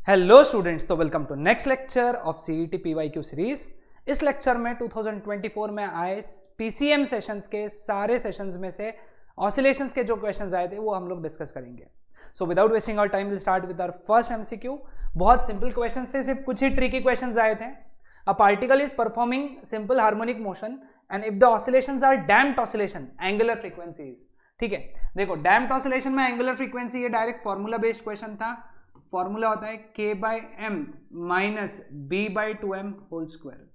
Hello students, तो welcome to next lecture of CET PYQ series. इस lecture में 2024 में आए पीसीएम सेशंस के सारे सेशंस में से ऑसिलेशंस के जो क्वेश्चंस आए थे वो हम लोग डिस्कस करेंगे। So without wasting our time will start with our first MCQ. बहुत सिंपल क्वेश्चंस थे, सिर्फ कुछ ही ट्रिकी क्वेश्चंस आए थे। A particle is performing simple harmonic motion and if the oscillations are damped oscillation, angular frequencies. ठीक है, देखो डैम्प्ड ऑसिलेशन में एंगुलर फ्रीक्वेंसी, ये डायरेक्ट फॉर्मूला बेस्ड क्वेश्चन था। फॉर्मूला होता है k by m minus b by two m whole square.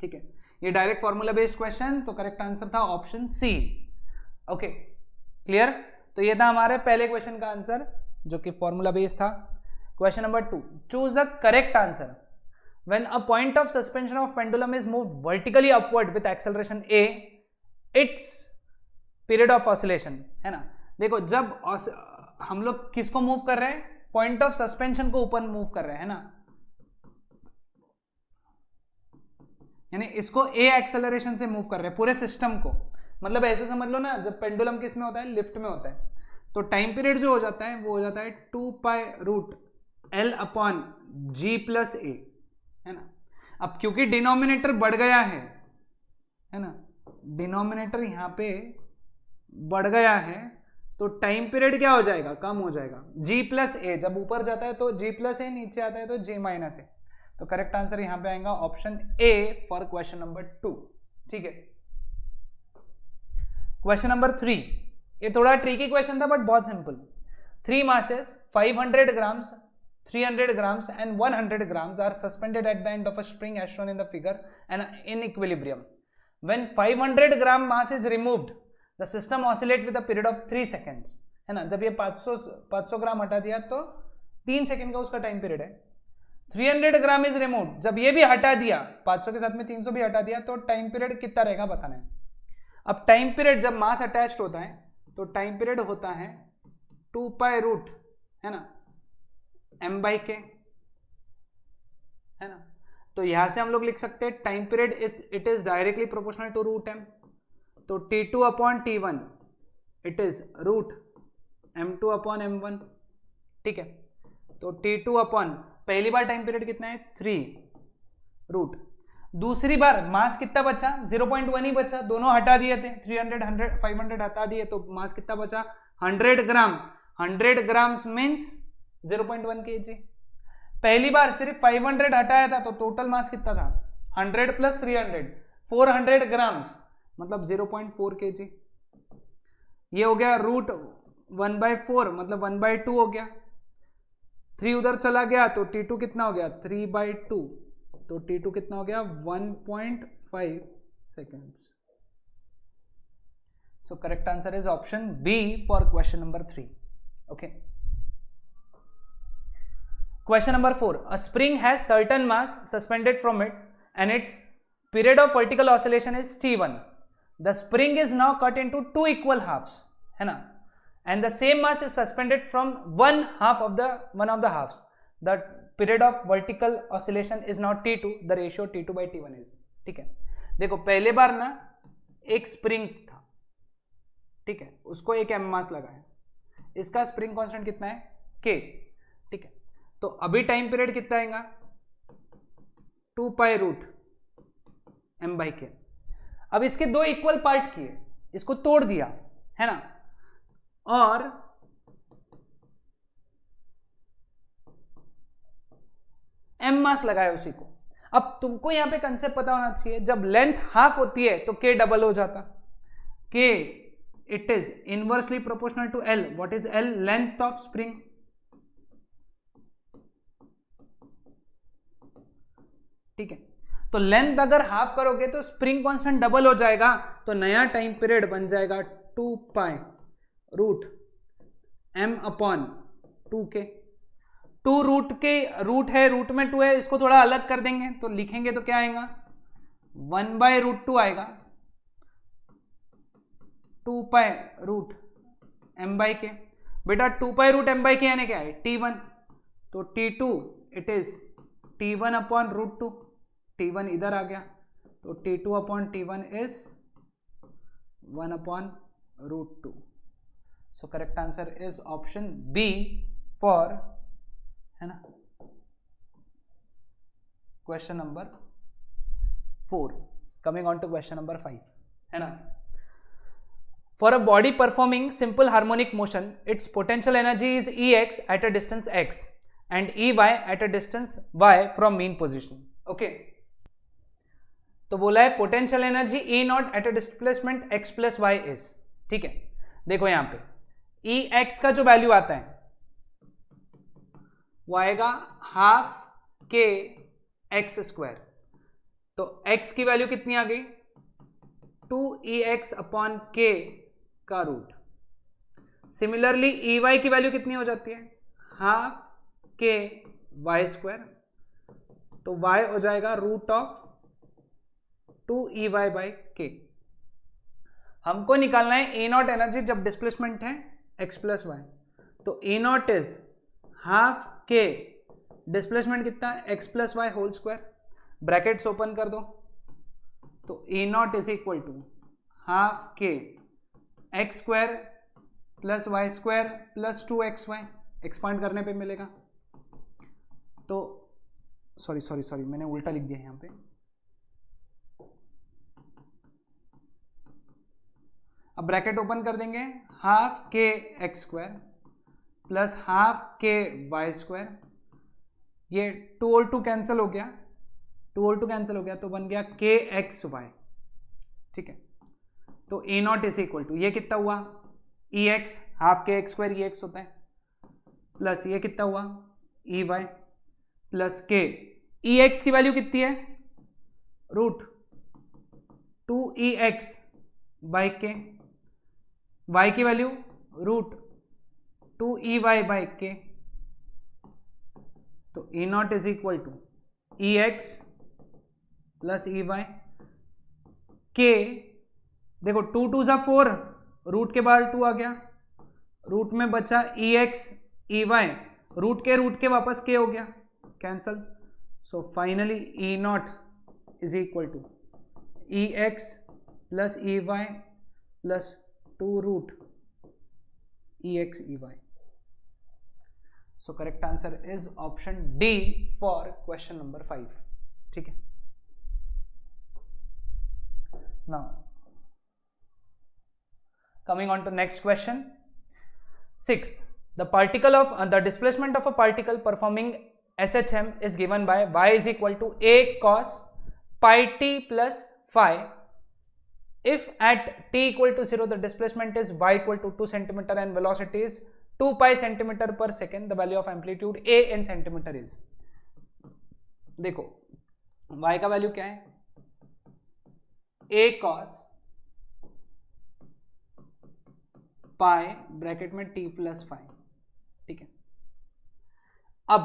ठीक है, ये डायरेक्ट फॉर्मूला बेस्ड क्वेश्चन, तो करेक्ट आंसर था ऑप्शन सी। Okay, clear. तो ये था हमारे पहले क्वेश्चन का आंसर जो कि फॉर्मूला बेस्ड था। Question number 2, choose the correct answer when a point of suspension of pendulum is moved vertically upward with acceleration a, it's period of oscillation, है ना। देखो जब हम लोग किसको मूव कर रहे हैं, पॉइंट ऑफ सस्पेंशन को ऊपर मूव कर रहे हैं, है ना, यानी इसको ए एक्सेलरेशन से मूव कर रहे हैं पूरे सिस्टम को। मतलब ऐसे समझ लो ना, जब पेंडुलम किस में होता है, लिफ्ट में होता है, तो टाइम पीरियड जो हो जाता है वो हो जाता है 2 पाई रूट एल अपॉन जी प्लस ए, है ना। अब क्योंकि डिनोमिनेटर बढ़ गया है ना, डिनोमिनेटर यहां पे बढ़ गया है, तो टाइम पीरियड क्या हो जाएगा, कम हो जाएगा। जी प्लस ए जब ऊपर जाता है तो जी प्लस ए, नीचे आता है तो जी माइनस ए। तो करेक्ट आंसर यहां पे आएगा option A for question number 2। ठीक है, क्वेश्चन नंबर 3, ये थोड़ा ट्रिकी क्वेश्चन था बट बहुत simple. 3 masses 500 grams, 300 grams and 100 grams are suspended at the end of a spring as shown in the figure and in equilibrium. When 500 gram mass is removed, the system oscillate with a period of 3 seconds, है ना। जब ये 500 ग्राम हटा दिया तो 3 second का उसका time period है। 300 ग्राम इज रिमूव्ड, जब ये भी हटा दिया, 500 के साथ में 300 भी हटा दिया, तो टाइम पीरियड कितना रहेगा बताना है। अब टाइम पीरियड जब मास अटैच्ड होता है तो टाइम पीरियड होता है 2 पाई रूट, है ना, m बाई के, है ना। तो यहां से हम लोग लिख सकते हैं time period it is directly proportional to root m, तो T2 upon T1 it is root M2 upon M1। ठीक है, तो T2 अपॉन पहली बार टाइम पीरियड कितना है 3 रूट, दूसरी बार मास कितना बचा 0.1 ही बचा, दोनों हटा दिए थे, 300 100 500 हटा दिए तो मास कितना बचा 100 ग्राम। 100 ग्राम्स मीन्स 0.1 kg। पहली बार सिर्फ 500 हटाया था तो टोटल मास कितना था 100 प्लस 300 400 ग्राम्स, मतलब 0.4 kg। ये हो गया रूट 1/4, मतलब 1/2 हो गया। 3 उधर चला गया तो T2 कितना हो गया 3/2, तो T2 कितना हो गया 1.5 seconds. So correct answer is option B for question number 3। Okay, question number 4, a spring has certain mass suspended from it and its period of vertical oscillation is T1. The spring is now cut into 2 equal halves, है ना, and the same mass is suspended from one of the halves. The period of vertical oscillation is now T2. The ratio T2 by T1 is. ठीक है, देखो पहले बार ना एक spring था, ठीक है, उसको एक m मास लगा है, इसका स्प्रिंग कांस्टेंट कितना है k। ठीक है, तो अभी टाइम पीरियड कितना आएगा 2 पाई रूट m बाई के। अब इसके दो इक्वल पार्ट किए, इसको तोड़ दिया, है ना, और m मास लगाया उसी को। अब तुमको यहां पे कंसेप्ट पता होना चाहिए, जब लेंथ हाफ होती है तो k डबल हो जाता, k it is inversely proportional to l। What is l? Length of spring. ठीक है, तो लेंथ अगर हाफ करोगे तो स्प्रिंग कांस्टेंट डबल हो जाएगा, तो नया टाइम पीरियड बन जाएगा 2 pi root m upon 2k। 2 root के रूट है, रूट में 2 है, इसको थोड़ा अलग कर देंगे तो लिखेंगे तो क्या आएगा 1/√2 आएगा, 2 पाई रूट m बाई के। बेटा 2 पाई रूट m बाई के यानी क्या है T1, तो T2 it is T1 upon √2, T1 इधर आ गया, तो T2 upon T1 is 1 upon √2। So correct answer is option B for question number 4. Coming on to question number 5, है ना. For a body performing simple harmonic motion, its potential energy is Ex at a distance x and Ey at a distance y from mean position. Okay. तो बोला है potential energy E naught at a displacement x plus y is. ठीक है, देखो यहां पे Ex का जो वैल्यू आता है वो आएगा हाफ के एक्स स्क्वायर. तो x की वैल्यू कितनी आ गई 2Ex अपॉन k का रूट. सिमिलरली Ey की वैल्यू कितनी हो जाती है हाफ के वाई स्क्वायर. तो y हो जाएगा root of 2Ey by k. हमको निकालना है ए नॉट एनर्जी जब डिस्प्लेसमेंट है x प्लस वाई. तो E naught is half k displacement कितना है x plus y whole square. Brackets open कर दो. तो E naught is equal to half k x square plus y square plus 2xy. Expand करने पे मिलेगा. तो सॉरी मैंने उल्टा लिख दिया यहां पे. अब ब्रैकेट ओपन कर देंगे. Half k x square plus half के वाई स्क्वायर. ये 2 और 2 कैंसिल हो गया. 2 और 2 कैंसिल हो गया तो बन गया के एक्स वाई. ठीक है, तो E naught is equal to ये कितना हुआ ई x half k x square ई एक्स होता है प्लस ये कितना हुआ ई वाई प्लस के. ई एक्स की वैल्यू कितनी है root 2Ex by k. Y की value root 2Ey by k. तो E naught is equal to Ex plus Ey k. देखो 2 2 जा 4 रूट के बाद 2 आ गया. रूट में बचा Ex Ey रूट के वापस के हो गया cancel. So finally E naught is equal to Ex plus Ey plus 2 root Ex Ey. So correct answer is option D for question number 5. ठीक है, now coming on to next question. 6th, the displacement of a particle performing SHM is given by y is equal to a cos pi t plus phi. If at t equal to 0 the displacement is y equal to 2 centimeter and velocity is 2 pi centimeter per second, the value of amplitude a in centimeter is. देखो y का value क्या है a cos pi bracket में t plus five. ठीक है, अब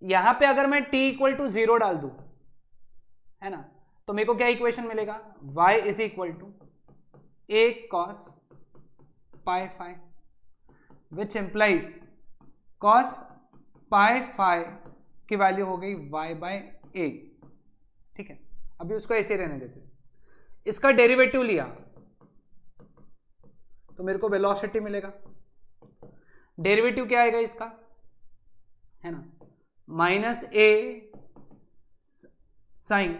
यहां पे अगर मैं t इक्वल टू 0 डाल दूं, है ना, तो मेरे को क्या इक्वेशन मिलेगा y is equal to a cos pi five which implies cos pi five की वैल्यू हो गई y बाय a. ठीक है, अभी उसको ऐसे रहने देते. इसका डेरिवेटिव लिया तो मेरे को वेलोसिटी मिलेगा. डेरिवेटिव क्या आएगा इसका, है ना, माइनस ए साइन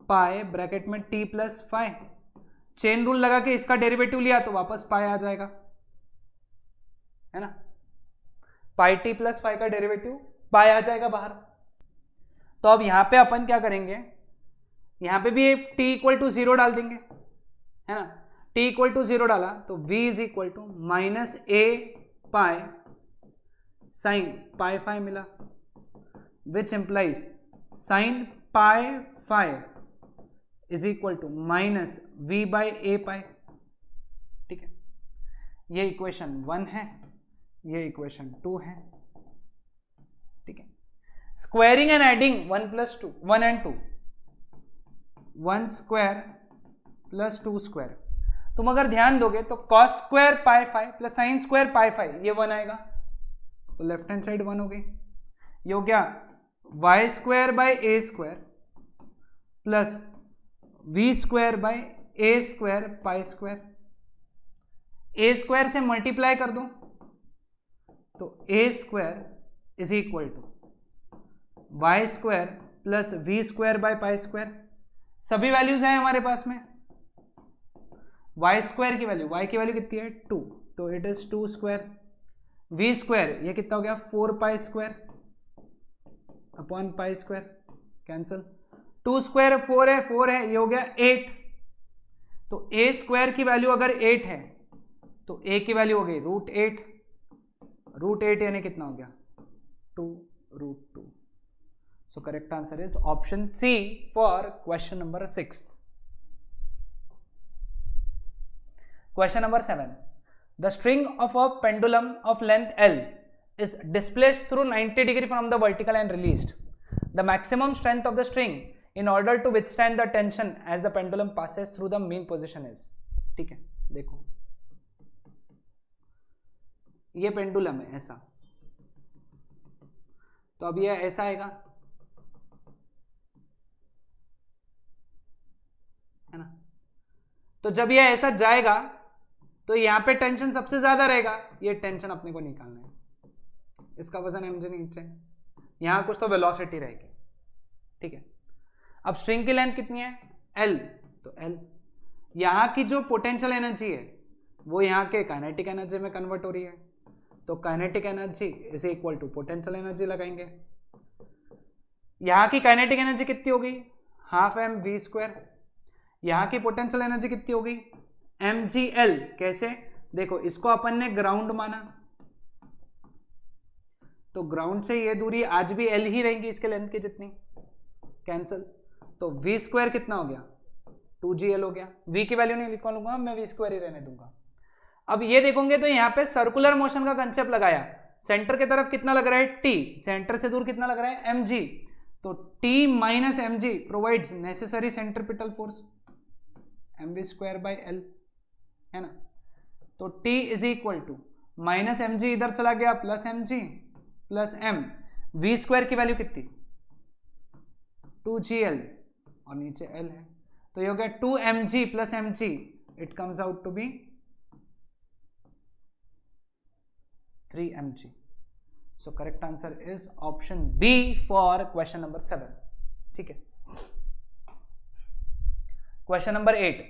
पाई ब्रैकेट में T plus five. Chain rule लगा के इसका डेरिवेटिव लिया तो वापस पाई आ जाएगा, है ना. पाई टी प्लस फाइव का डेरिवेटिव पाई आ जाएगा बाहर. तो अब यहां पे अपन क्या करेंगे, यहां पे भी t इक्वल टू 0 डाल देंगे, है ना. t इक्वल टू 0 डाला तो v is equal to minus a pi sine pi five मिला which implies sine pi five is equal to minus v by a pi. ठीक है, ये इक्वेशन 1 है, ये इक्वेशन 2 है. ठीक है, squaring and adding 1 plus 2 1 and 2 1 square plus 2 square. तुम अगर ध्यान दोगे तो cos square pi five plus sine square pi five ये 1 आएगा. तो लेफ्ट हैंड साइड 1 हो गई. ये हो गया y square by a square plus v square by a square pi square. A square से मल्टीप्लाई कर दो तो ए square is equal to y square plus v square by pi square. सभी वैल्यूज हैं हमारे पास में। वाई स्क्वायर की वैल्यू, वाई की वैल्यू कितनी है 2, तो it is 2 square. V square ये कितना हो गया 4 pi square upon pi square, cancel. 2 square 4 है, 4 है, ये हो गया 8। तो ए स्क्वायर की वैल्यू अगर 8 है तो ए की वैल्यू हो गई √8। √8 यानी कितना हो गया 2√2। So correct answer is option C for question number 6। Question number 7, the string of a pendulum of length L is displaced through 90 degree from the vertical and released. The maximum strength of the string in order to withstand the tension as the pendulum passes through the mean position is. ठीक है, देखो ये pendulum है ऐसा, तो अब ये ऐसा आएगा, है ना। तो जब ये ऐसा जाएगा तो यहां पे टेंशन सबसे ज्यादा रहेगा, ये टेंशन अपने को निकालना है। इसका वजन mg नीचे, यहां कुछ तो वेलोसिटी रहेगी, ठीक है। अब स्ट्रिंग की लेंथ कितनी है L, तो L। यहां की जो पोटेंशियल एनर्जी है वो यहां के काइनेटिक एनर्जी में कन्वर्ट हो रही है, तो kinetic energy is equal to potential energy लगाएंगे। यहां की काइनेटिक एनर्जी कितनी हो गई हाफ mv²। यहां की पोटेंशियल एनर्जी कितनी हो गई mgl। कैसे, देखो इसको अपन ने ग्राउंड माना, तो ग्राउंड से ये दूरी आज भी L ही रहेगी इसके लेंथ की जितनी, कैंसल। तो v² कितना हो गया 2gl हो गया। v की वैल्यू नहीं लिखूंगा मैं, v² ही रहने दूंगा। अब ये देखोगे तो यहाँ पे सर्कुलर मोशन का कंसेप्ट लगाया, सेंटर की तरफ कितना लग रहा है t, सेंटर से दूर कितना लग रहा है mg, तो t minus mg provides necessary centripetal force mv²/L, है ना। तो t is equal to minus mg इधर चला गया plus mg plus m, v² की वैल्यू कितनी 2gl और नीचे L है, तो ये हो गया 2mg plus mg, it comes out to be 3mg। So correct answer is option B for question number 7, ठीक है। Question number 8,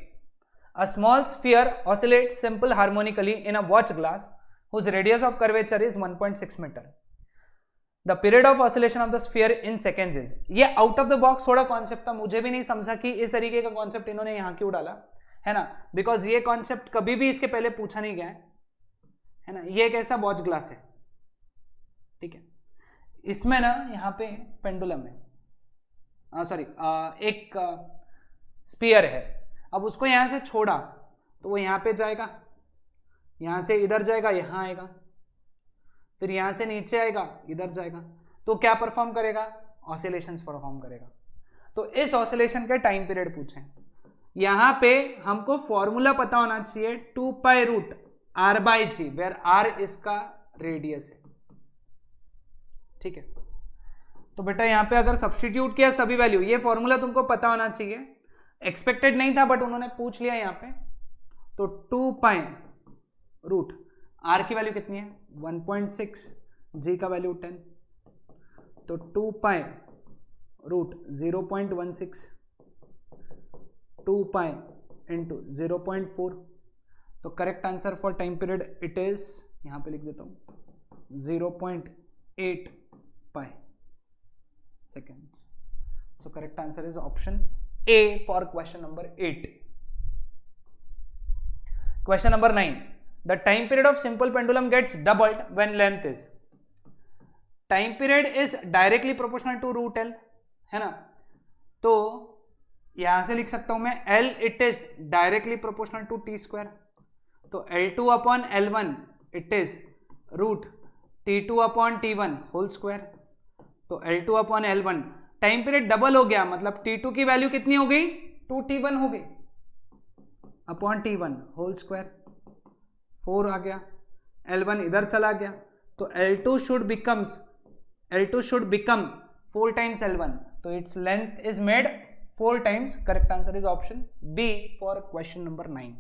a small sphere oscillates simple harmonically in a watch glass whose radius of curvature is 1.6 meter. The period of oscillation of the sphere in seconds is. ये out of the box थोड़ा concept था, मुझे भी नहीं समझा कि इस तरीके का कॉन्सेप्ट इन्होंने यहां क्यों डाला, है ना, बिकॉज ये कॉन्सेप्ट कभी भी इसके पहले पूछा नहीं गया है ना। ये एक ऐसा वॉच ग्लास है, ठीक है, इसमें ना यहाँ पे पेंडुलम है, सॉरी एक स्फीयर है। अब उसको यहां से छोड़ा तो वो यहां पे जाएगा, यहां से इधर जाएगा, यहां आएगा, फिर यहां से नीचे आएगा, इधर जाएगा, तो क्या परफॉर्म करेगा ऑसिलेशंस परफॉर्म करेगा। तो इस ऑसिलेशन के टाइम पीरियड पूछे, यहां पे हमको फॉर्मूला पता होना चाहिए 2π√r/g, वेयर r इसका रेडियस है, ठीक है। तो बेटा यहां पे अगर सब्स्टिट्यूट किया सभी वैल्यू, ये फॉर्मूला तुमको पता होना चाहिए, एक्सपेक्टेड नहीं था बट उन्होंने पूछ लिया यहां पे। तो 2π√, r की वैल्यू कितनी है 1.6, g का वैल्यू 10, तो 2π√0.16, 2π इंटू 0.4, तो correct answer for time period it is, यहां पे लिख देता हूं 0.8 pi seconds. So correct answer is option A for question number 8. Question number 9. The time period of simple pendulum gets doubled when length is. Time period is directly proportional to √L, है ना। तो यहां से लिख सकता हूं मैं L it is directly proportional to t², तो L2 upon L1 it is √T2 upon T1 whole square, तो L2 upon L1, time period double हो गया मतलब T2 की वैल्यू कितनी हो गई 2T1 हो गई अपॉन T1 होल स्क्वायर, 4 आ गया, L1 इधर चला गया, तो L2 should become 4 times L1, तो its length is made 4 times. Correct answer is option B for question number 9।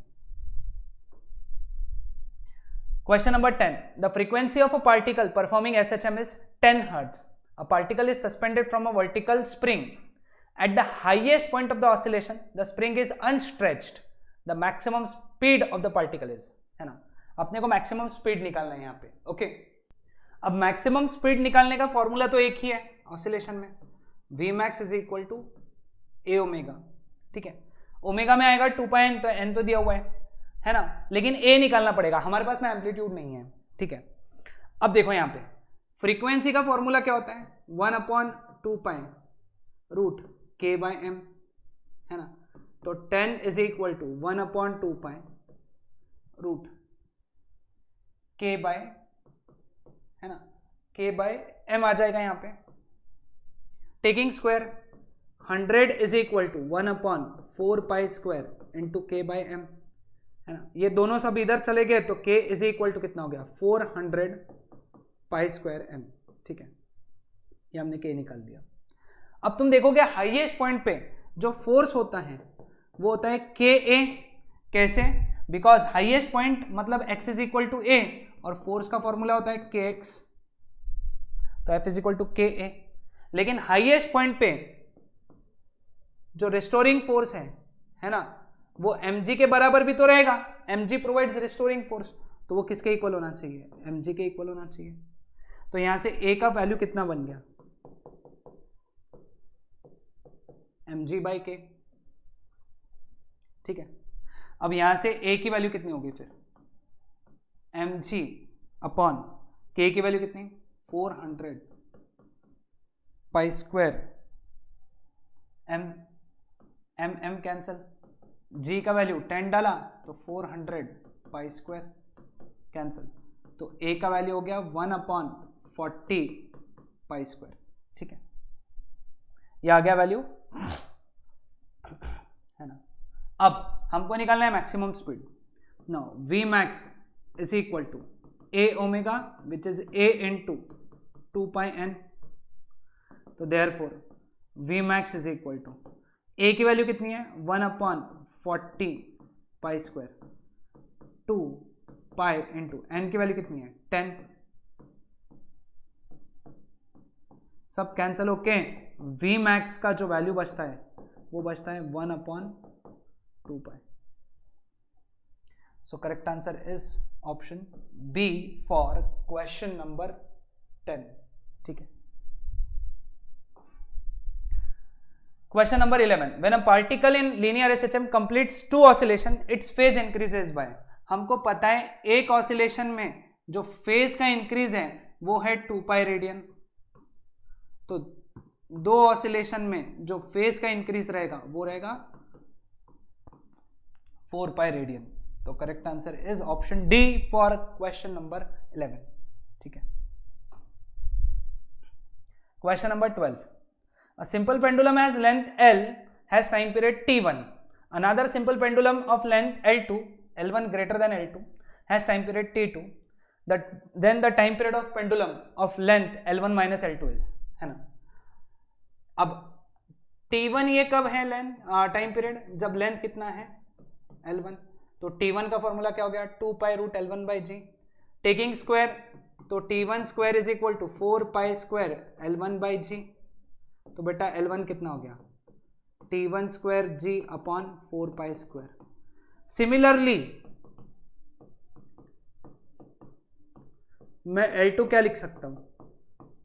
Question number 10. The frequency of a particle performing SHM is 10 Hz. A particle is suspended from a vertical spring. At the highest point of the oscillation, the spring is unstretched. The maximum speed of the particle is, है ना, अपने को maximum speed निकालना है यहाँ पे. Okay, अब maximum speed निकालने का फॉर्मूला तो एक ही है ऑसिलेशन में, v max is equal to a omega. ठीक है, ओमेगा में आएगा 2 पाई एन, तो एन तो दिया हुआ है ना, लेकिन ए निकालना पड़ेगा, हमारे पास में एम्पलीट्यूड नहीं है. ठीक है, अब देखो यहाँ पे फ्रीक्वेंसी का फॉर्मूला क्या होता है, 1/2 pi root k by m, है ना. तो 10 is equal to 1/2 pi root k by, है ना, के बाय एम आ जाएगा यहाँ पे. Taking square 100 is equal to 1/4 pi square into k by m, है ना. ये दोनों सब इधर चले गए तो k इज इक्वल टू कितना हो गया, 400 पाई स्क्वायर एम. ठीक है, ये हमने k निकाल दिया. अब तुम देखोगे हाईएस्ट पॉइंट पे जो फोर्स होता है वो होता है ka. कैसे? बिकॉज हाईएस्ट पॉइंट मतलब x is equal to a और फोर्स का फॉर्मूला होता है kx, तो f is equal to ka. लेकिन हाईएस्ट पॉइंट पे जो रिस्टोरिंग फोर्स है ना, वो mg के बराबर भी तो रहेगा. mg प्रोवाइड्स रिस्टोरिंग फोर्स, तो वो किसके इक्वल होना चाहिए, mg के इक्वल होना चाहिए. तो यहां से a का वैल्यू कितना बन गया, mg बाई k. ठीक है, अब यहां से a की वैल्यू कितनी होगी फिर, mg अपॉन k की वैल्यू कितनी, 400 pi square m cancel, g का वैल्यू 10 डाला तो 400 पाई स्क्वायर कैंसल, तो a का वैल्यू हो गया 1/40 पाई स्क्वायर. ठीक है, ये आ गया वैल्यू, है ना. अब हमको निकालना है maximum speed. Now v max is equal to a omega which is a into 2 pi n. तो therefore v max is equal to a की वैल्यू कितनी है, 1/40 pi square 2 pi into n की वैल्यू कितनी है, 10. सब कैंसिल होके v max का जो वैल्यू बचता है वो बचता है 1/2 pi. So correct answer is option B for question number 10. ठीक है, Question number 11. When a particle in linear SHM completes 2 oscillation, its phase increases by. हमको पता है एक ऑसिलेशन में जो फेज का इंक्रीज है वो है 2 पाई रेडियन, तो 2 ऑसिलेशन में जो फेज का इंक्रीज रहेगा वो रहेगा 4 पाई रेडियन. तो correct answer is option D for question number 11. ठीक है, question number 12. A simple pendulum has length L has time period T1. Another simple pendulum of length L2, L1 greater than L2, has time period T2. Then the time period of pendulum of length L1 minus L2 is, है ना. अब T1 ये कब है length time period, जब length कितना है L1. तो T1 का फॉर्मूला क्या हो गया, 2 pi root L1 by g. Taking square तो T1 square is equal to 4 pi square L1 by जी. तो बेटा L1 कितना हो गया, T1 square g upon 4 pi square. Similarly मैं L2 क्या लिख सकता हूं,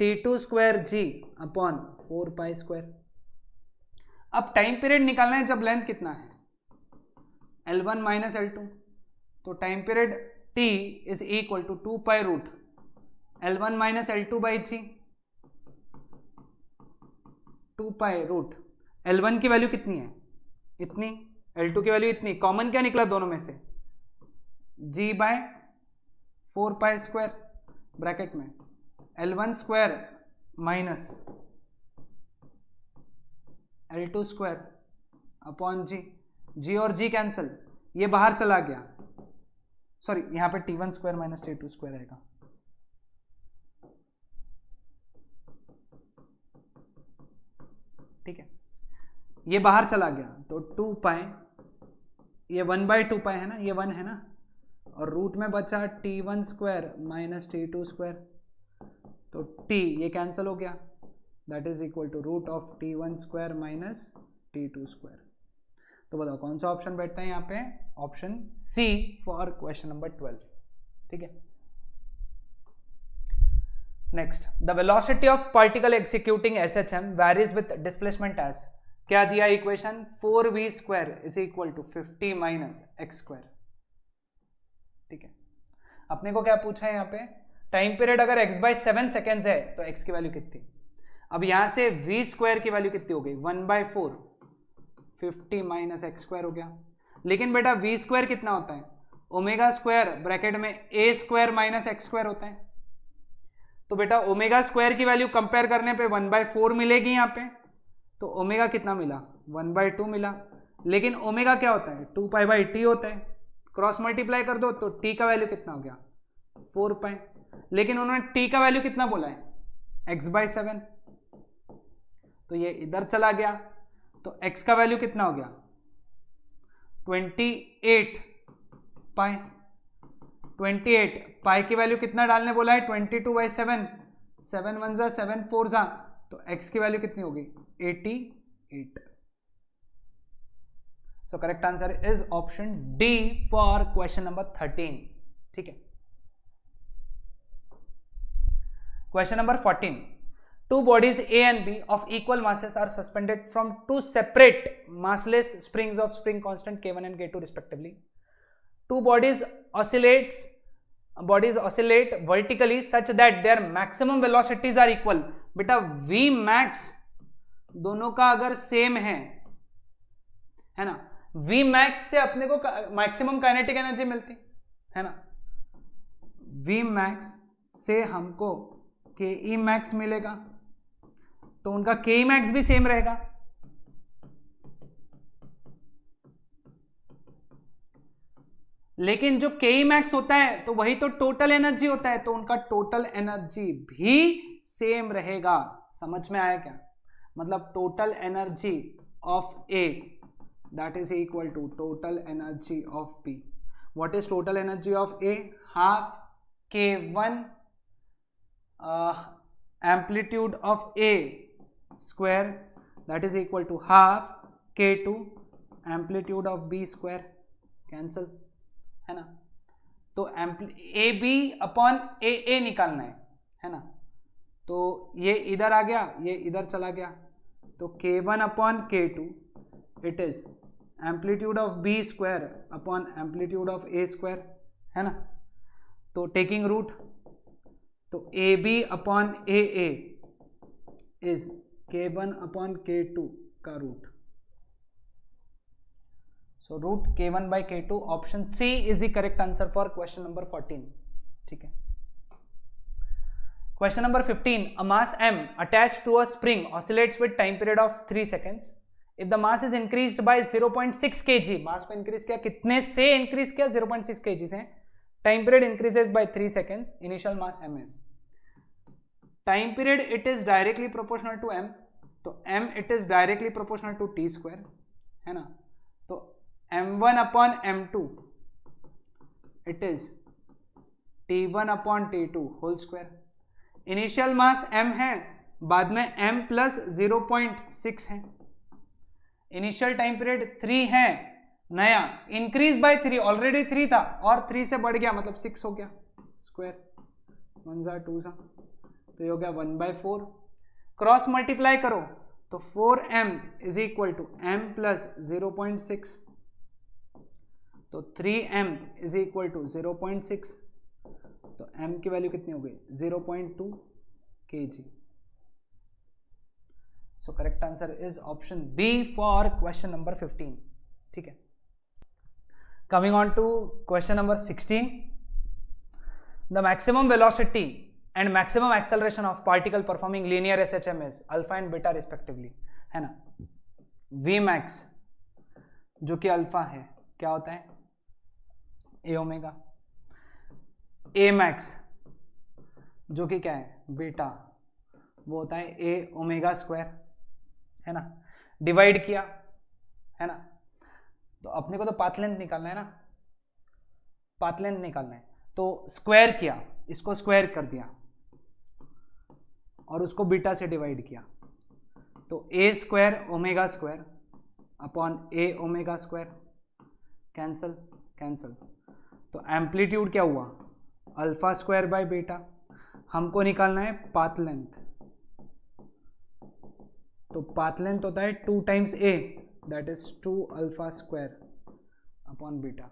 T2 square g upon 4 pi square. अब टाइम पीरियड निकालना है जब लेंथ कितना है, L1 माइनस L2. तो time period T is equal to 2 pi root L1 minus L2 by g. 2 pi root L1 की वैल्यू कितनी है, इतनी, L2 की वैल्यू इतनी, कॉमन क्या निकला दोनों में से, G by 4 pi square bracket में L1 square minus L2 square upon G. G और G कैंसल, ये बाहर चला गया, सॉरी यहां पे T1 square minus T2 square आएगा. ठीक है, ये बाहर चला गया तो 2 पाई, ये 1/2 पाई है ना, ये 1 है ना, और रूट में बचा t1 square minus t2 square, तो t ये कैंसिल हो गया, that is equal to root of t1 square minus t2 square. तो बताओ कौन सा ऑप्शन बैठता है यहाँ पे? Option C for question number 12। ठीक है, next, the velocity of particle executing SHM varies with displacement as, क्या दिया इक्वेशन? 4v square is equal to 50 minus x square. ठीक है, अपने को क्या पूछा है यहाँ पे? टाइम पीरियड अगर x/7 सेकेंड्स है तो x की वैल्यू कितनी? अब यहां से v स्क्वायर की वैल्यू कितनी हो गई? 1/4, 50 माइनस एक्स स्क्वायर हो गया। लेकिन बेटा v स्क्वायर कितना होता है? ओमेगा स्क्वायर ब्रैकेट में a square minus x square होता है। तो बेटा ओमेगा स्क्वायर की वैल्यू कंपेयर करने पे 1/4 मिलेगी यहाँ पे, तो ओमेगा कितना मिला? 1/2 मिला। लेकिन ओमेगा क्या होता है? 2π/t होता है। क्रॉस मल्टीप्लाई कर दो तो t का वैल्यू कितना हो गया? 4π। लेकिन उन्होंने t का वैल्यू कितना बोला है? x/7, तो ये इधर चला गया, तो x का वैल्यू कितना हो गया? 28π। 28 पाई की वैल्यू कितना डालने बोला है? 22/7, 7 1 जा 7 4 जा, तो x की वैल्यू कितनी होगी? 88। सो correct answer is option D for question number 13। ठीक है, question number 14, two bodies A and B of equal masses are suspended from two separate massless springs of spring constant K1 and K2 respectively. Two bodies oscillate vertically such that their maximum velocities are equal. बेटा V max दोनों का अगर same है ना, V max से अपने को maximum kinetic energy मिलती है ना, V max से हमको Ke max मिलेगा, तो उनका Ke max भी सेम रहेगा। लेकिन जो Ke max होता है तो वही तो टोटल एनर्जी होता है, तो उनका टोटल एनर्जी भी सेम रहेगा। समझ में आया क्या? मतलब total energy of A that is equal to total energy of B। What is total energy of A? Half K1 amplitude of A square that is equal to half K2 amplitude of B square, cancel है ना। तो AB upon AA निकालना है ना, तो ये इधर आ गया, ये इधर चला गया, तो K1 upon K2 it is amplitude of B square upon amplitude of A square है ना। तो टेकिंग रूट, तो AB upon AA is K1 upon K2 का root, so root K1 by K2, option C is the correct answer for question number 14। ठीक है, question number 15, a mass M attached to a spring oscillates with time period of 3 seconds. If the mass is increased by 0.6 kg, मास को increase किया, कितने से increase किया? 0.6 kg से। Time period increases by 3 seconds, initial mass M is, time period it is directly proportional to M, तो M it is directly proportional to T square है ना, तो M1 upon M2 it is T1 upon T2 whole square. Initial mass M है, बाद में M plus 0.6 है, initial time period 3 है, नया इंक्रीज बाय 3, ऑलरेडी 3 था और 3 से बढ़ गया मतलब 6 हो गया, स्क्वायर 1 जा 2 जा, तो ये हो गया 1/4। क्रॉस मल्टीप्लाई करो तो 4M is equal to M plus 0.6, तो 3M इज इक्वल टू 0.6, तो M की वैल्यू कितनी हो गई? 0.2 kg। So correct answer is option B for question number 15। ठीक है, coming on to question number 16, the maximum velocity and maximum acceleration of particle performing linear SHM is alpha and beta respectively है ना। V max जो कि alpha है क्या होता है? A omega. A मैक्स जो कि क्या है? बीटा, वो होता है A ओमेगा स्क्वायर है ना। डिवाइड किया है ना, तो अपने को तो पाथ लेंथ निकालना है ना, पाथ लेंथ निकालना है, तो स्क्वायर किया, इसको स्क्वायर कर दिया और उसको बीटा से डिवाइड किया, तो ए square omega square upon a omega square, cancel cancel, तो एम्पलीट्यूड क्या हुआ, अल्फा स्क्वायर बाय बीटा। हमको निकालना है पाथ लेंथ, तो पाथ लेंथ होता है 2 times a, that is 2 alpha square upon beta.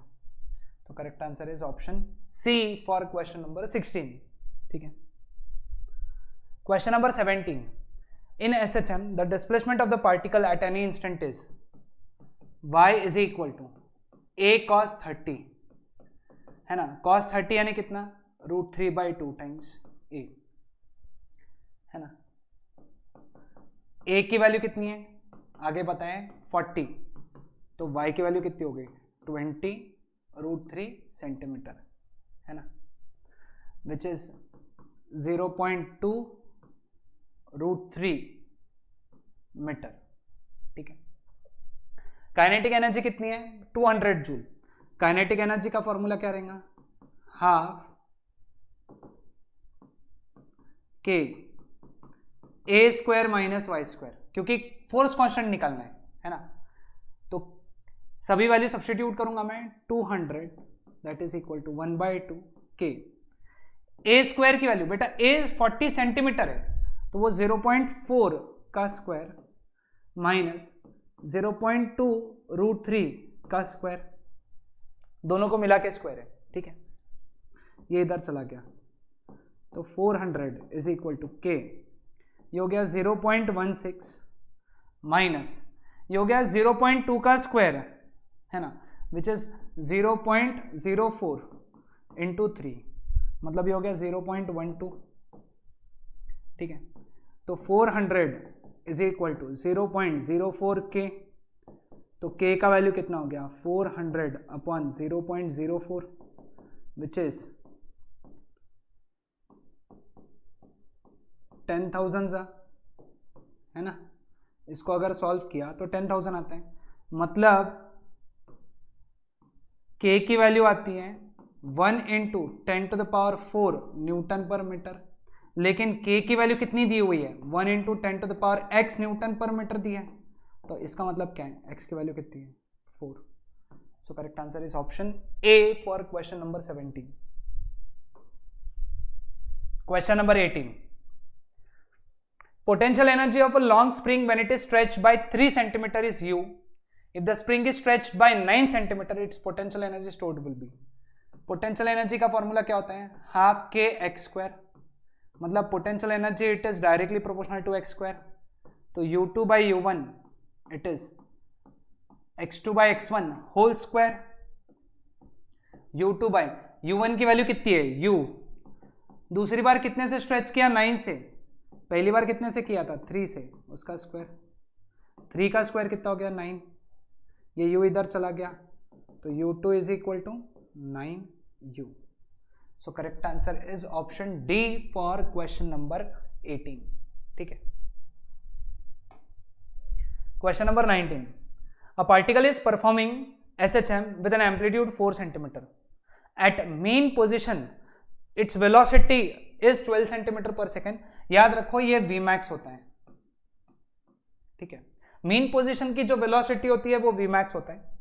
तो correct answer is option C for question number 16। ठीक है, question number 17, in SHM the displacement of the particle at any instant is y is equal to a cos 30, है ना, cos 30 यानी कितना, √3/2 times a, है ना। a की value कितनी है आगे बताएं 40, तो y की वैल्यू कितनी हो गई 20√3 सेंटीमीटर, है ना, विच इज 0.2 √3 मीटर। ठीक है, काइनेटिक एनर्जी कितनी है 200 जूल। काइनेटिक एनर्जी का फॉर्मूला क्या रहेगा, half K A square minus Y square, क्योंकि फोर्स कांस्टेंट निकालना है ना, तो सभी वैल्यू सब्स्टिट्यूट करूंगा मैं, 200 दैट इज इक्वल टू 1/2 के। ए स्क्वायर की वैल्यू बेटा ए 40 सेंटीमीटर है, तो वो 0.4 का स्क्वायर माइनस 0.2 √3 का स्क्वायर, दोनों को मिला के स्क्वायर है। ठीक है, ये इधर चला गया, तो 400 इज इक्वल टू के, ये हो गया 0.16 माइनस ये हो गया 0.2 का स्क्वायर, है ना, विच इज 0.04 इंटू 3, मतलब ये हो गया 0.12। ठीक है, तो 400 इज इक्वल टू 0.04 के, तो के का वैल्यू कितना हो गया 400 अपॉन 0.04 विच इज 10,000 सा, है ना। इसको अगर सॉल्व किया तो 10,000 आता है, मतलब के की वैल्यू आती है 1 इंटू 10⁴ न्यूटन पर मीटर, लेकिन के की वैल्यू कितनी दी हुई है 1 इंटू 10⁻x न्यूटन पर मीटर दी है, तो इसका मतलब क्या है x की वैल्यू कितनी है 4। सो correct answer is option A for question number 17। Question number 18, potential energy of a long spring when it is stretched by 3 cm is u. If the spring is stretched by 9 cm, its potential energy stored will be. Potential energy का formula क्या होता है, half k x square, मतलब potential energy it is directly proportional to x square, तो u2 by u1 it is x2 by x1 whole square, u2 by u1 की value कितनी है u, दूसरी बार कितने से स्ट्रेच किया 9 से, पहली बार कितने से किया था 3 से, उसका स्क्वायर, 3 का स्क्वायर कितना हो गया 9, ये u इधर चला गया, तो u2 is equal to 9u। So correct answer is option D for question number 18। ठीक है, question number 19, a particle is performing SHM with an amplitude 4 centimetre at mean position, its velocity is 12 centimetre पर second. याद रखो ये Vmax होता है, ठीक है, मीन पोजीशन की जो वेलोसिटी होती है वो Vmax होता है।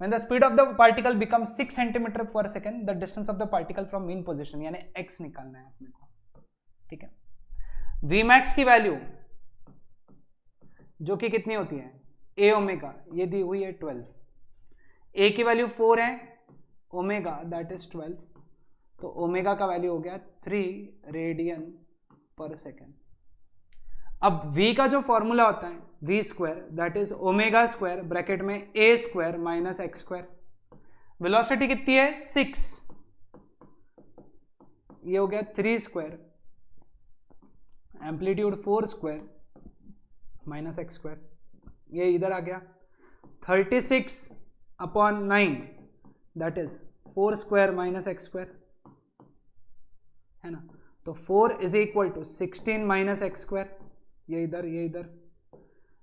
When the speed of the particle becomes 6 cm per second, the distance of the particle from mean position, यानी x निकालना है अपने को। ठीक है, Vmax की वैल्यू जो कि कितनी होती है a ओमेगा, ये दी हुई है 12, a की वैल्यू 4 है, ओमेगा दैट इज 12, तो ओमेगा का वैल्यू हो गया 3 रेडियन पर सेकेंड। अब v का जो फॉर्मूला होता है v square that is omega square bracket में a square minus x square, velocity कितनी है 6, ये हो गया 3 square, amplitude 4 square minus x square, ये इधर आ गया 36 upon 9 that is 4 square minus x square, है ना, तो 4 is equal to 16 minus x square, ये इधर,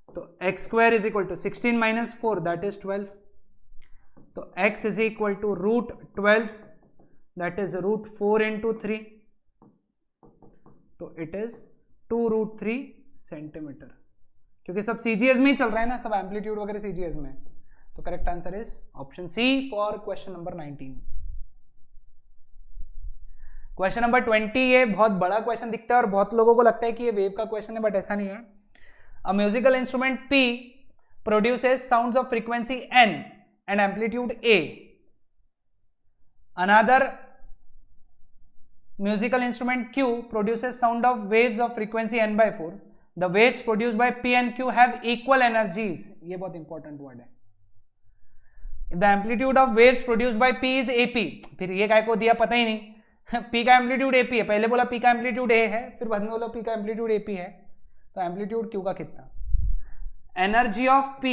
तो x square is equal to 16 minus 4 that is 12, तो x is equal to √12 that is √4 into 3, तो इट इज 2√3 सेंटीमीटर, क्योंकि सब सीजीएस में ही चल रहा है ना, सब एम्पलीट्यूड वगैरह सीजीएस में। तो correct answer is option C for question number 19। Question number 20, ये बहुत बड़ा क्वेश्चन दिखता है और बहुत लोगों को लगता है कि ये वेव का क्वेश्चन है, बट ऐसा नहीं है। A musical instrument P produces sounds of frequency N and amplitude A. Another musical instrument Q produces sound of waves of frequency N/4. The waves produced by P and Q have equal energies. ये बहुत important word है। If the amplitude of waves produced by P is AP, फिर ये काय को दिया पता ही नहीं। P का एम्पलीट्यूड AP है, पहले बोला P का एम्पलीट्यूड A है, फिर बाद में बोला P का एम्पलीट्यूड AP है, तो एम्पलीट्यूड Q का कितना? Energy of P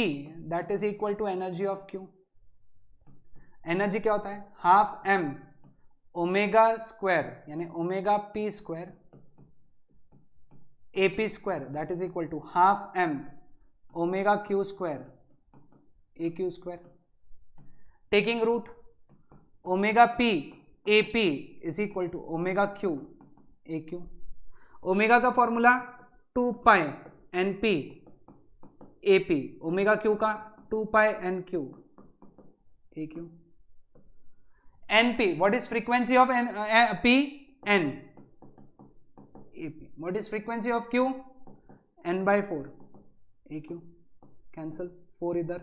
that is equal to energy of Q। Energy क्या होता है? हाफ m ओमेगा स्क्वायर, यानी omega P square AP square, that is equal to half m omega Q square AQ square. Taking root omega P AP is equal to omega Q AQ। Omega का formula 2 pi NP AP, omega Q का 2 pi NQ AQ। NP, what is frequency of P? N AP, what is frequency of Q? N/4 AQ। Cancel 4 इधर,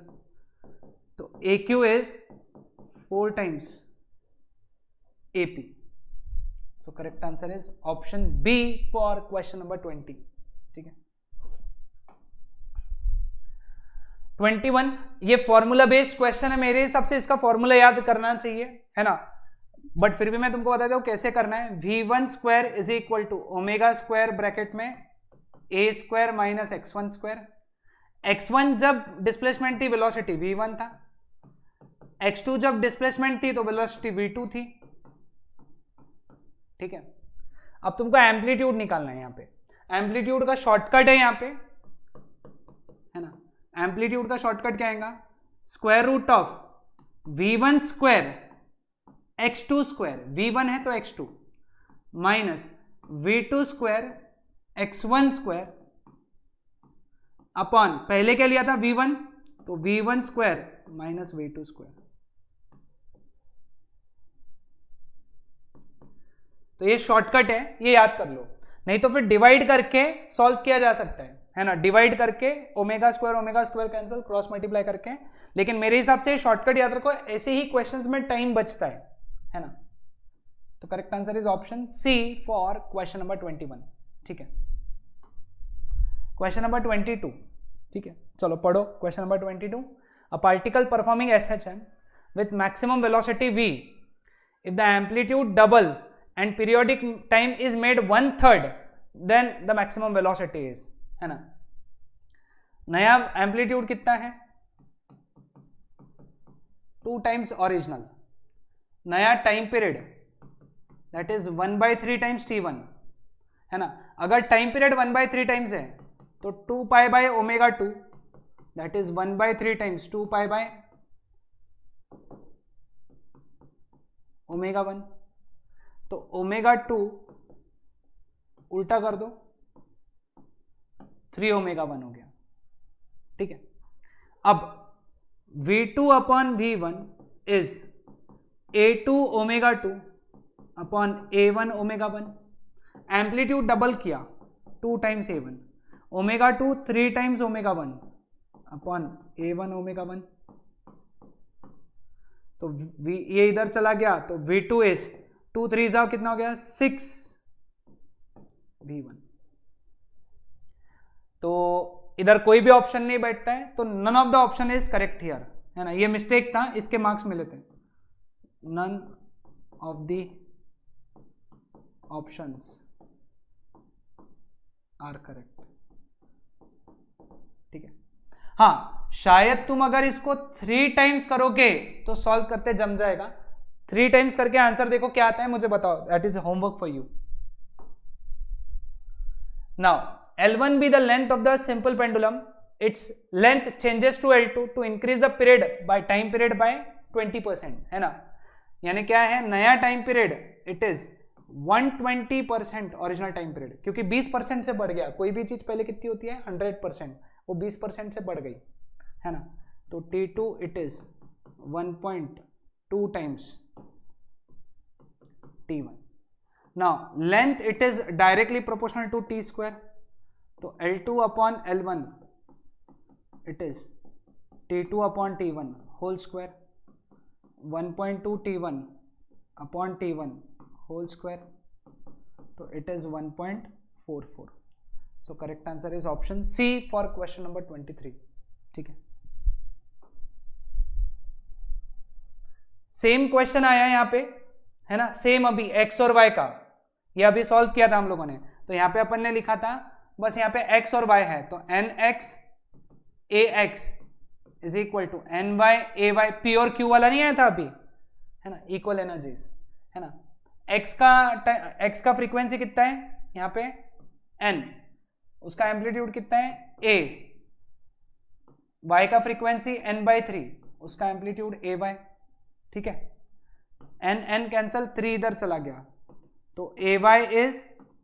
तो AQ is 4 times AP। So correct answer is option B for question number 20। ठीक है। 21, ये formula based question है, मेरे हिसाब से इसका फॉर्मूला याद करना चाहिए, है ना, बट फिर भी मैं तुमको बताता हूं कैसे करना है। V1 square is equal to omega square bracket में A square minus x1 square. x1 जब डिस्प्लेसमेंट थी वेलोसिटी V1 था, x2 जब डिस्प्लेसमेंट थी तो वेलोसिटी V2 थी। ठीक है, अब तुमको एम्पलीट्यूड निकालना है। यहाँ पे एम्पलीट्यूड का शॉर्टकट है, यहाँ पे है ना, एम्पलीट्यूड का शॉर्टकट क्या आएगा? Square root of V1 square x2 square, V1 है तो x2 minus V2 square x1 square upon पहले क्या लिया था V1, तो V1 square minus V2 square. तो ये शॉर्टकट है, ये याद कर लो, नहीं तो फिर डिवाइड करके सॉल्व किया जा सकता है ना, डिवाइड करके omega square cancel, cross multiply करके। लेकिन मेरे हिसाब से शॉर्टकट याद रखो, ऐसे ही क्वेश्चंस में टाइम बचता है ना। तो correct answer is option C for question number 21। ठीक है, क्वेश्चन नंबर 22। ठीक है, चलो पढ़ो question number 22। A particle performing SHM with maximum velocity v, if the amplitude double and periodic time is made 1/3, then the maximum velocity is, है ना। नया amplitude कितना है? 2 times ओरिजिनल। नया time period that is 1/3 times t1, है ना। अगर time period 1/3 times है तो 2 pi by omega 2 that is 1/3 times 2 pi by omega 1। तो ओमेगा 2 उल्टा कर दो, 3 ओमेगा 1 हो गया। ठीक है, अब V2 upon V1 is A2 omega 2 upon A1 omega 1। Amplitude double किया 2 times A1, omega 2 3 times omega 1 upon A1 omega 1। तो ये इधर चला गया, तो V2 इज 2 3 जा कितना हो गया 6 V1। तो इधर कोई भी ऑप्शन नहीं बैठता है, तो none of the option is correct here, है ना। ये मिस्टेक था, इसके मार्क्स मिले थे। None of the options are correct. ठीक है, हाँ, शायद तुम अगर इसको 3 टाइम्स करोगे तो सॉल्व करते जम जाएगा। 3 टाइम्स करके आंसर देखो क्या आता है, मुझे बताओ, that is homework for you. Now L1 be the length of the simple pendulum, its length changes to L2 to increase the period by time period by 20%, है ना। यानी क्या है नया time period, it is 120% original time period, क्योंकि 20% से बढ़ गया। कोई भी चीज पहले कितनी होती है 100%, वो 20% से बढ़ गई है ना। तो T2 it is 1.2 times T1। Now length it is directly proportional to T square, तो L2 upon L1 it is T2 upon T1 whole square, 1.2 T1 upon T1 whole square, तो it is 1.44। So correct answer is option C for question number 23। ठीक है, same question आया यहां पे है ना, same अभी x और y का, ये अभी सॉल्व किया था हम लोगों ने। तो यहां पे अपन ने लिखा था बस यहाँ पे x और y है, तो nx ax is equal to ny ay, p और q वाला नहीं आया था अभी, है ना, इक्वल एनर्जीज है ना। x का फ्रीक्वेंसी कितना है यहाँ पे n, उसका एम्पलीट्यूड कितना है a, y का फ्रीक्वेंसी n/3, उसका एम्पलीट्यूड a/, ठीक है। n कैंसल, 3 इधर चला गया, तो ay is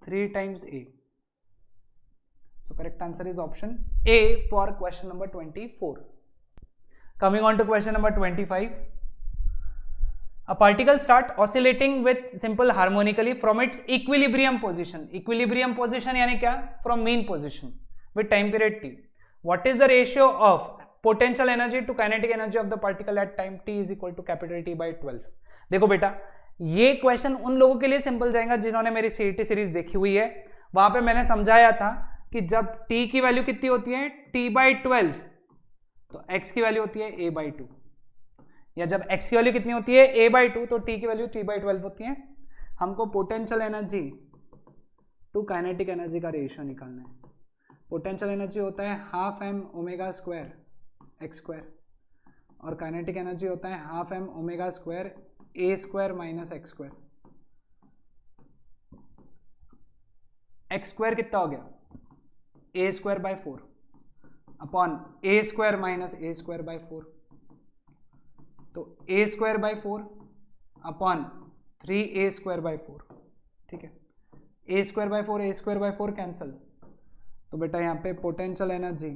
3 times a। So correct answer is option a for question number 24। Coming on to question number 25। A particle start oscillating with simple harmonically from its equilibrium position. Equilibrium position यानी क्या? From mean position with time period t. What is the ratio of potential energy to kinetic energy of the particle at time t is equal to capital T by 12? देखो बेटा, ये question उन लोगों के लिए simple जाएगा जिन्होंने मेरी सीईटी सीरीज देखी हुई है। वहां पे मैंने समझाया था कि जब t की वैल्यू कितनी होती है t/12, तो x की वैल्यू होती है a/2, या जब x की वैल्यू कितनी होती है a/2, तो t की वैल्यू t/12 होती है। हमको potential energy to kinetic energy का रेशियो निकालना है। पोटेंशियल एनर्जी होता है half m omega square x square, और काइनेटिक एनर्जी होता है half m omega square a square minus x square. x square कितना हो गया a square by 4 upon a square minus a square by 4, तो a square by 4 upon 3a square by 4, ठीक है। a square by 4 a square by 4 cancel, तो बेटा यहाँ पे potential energy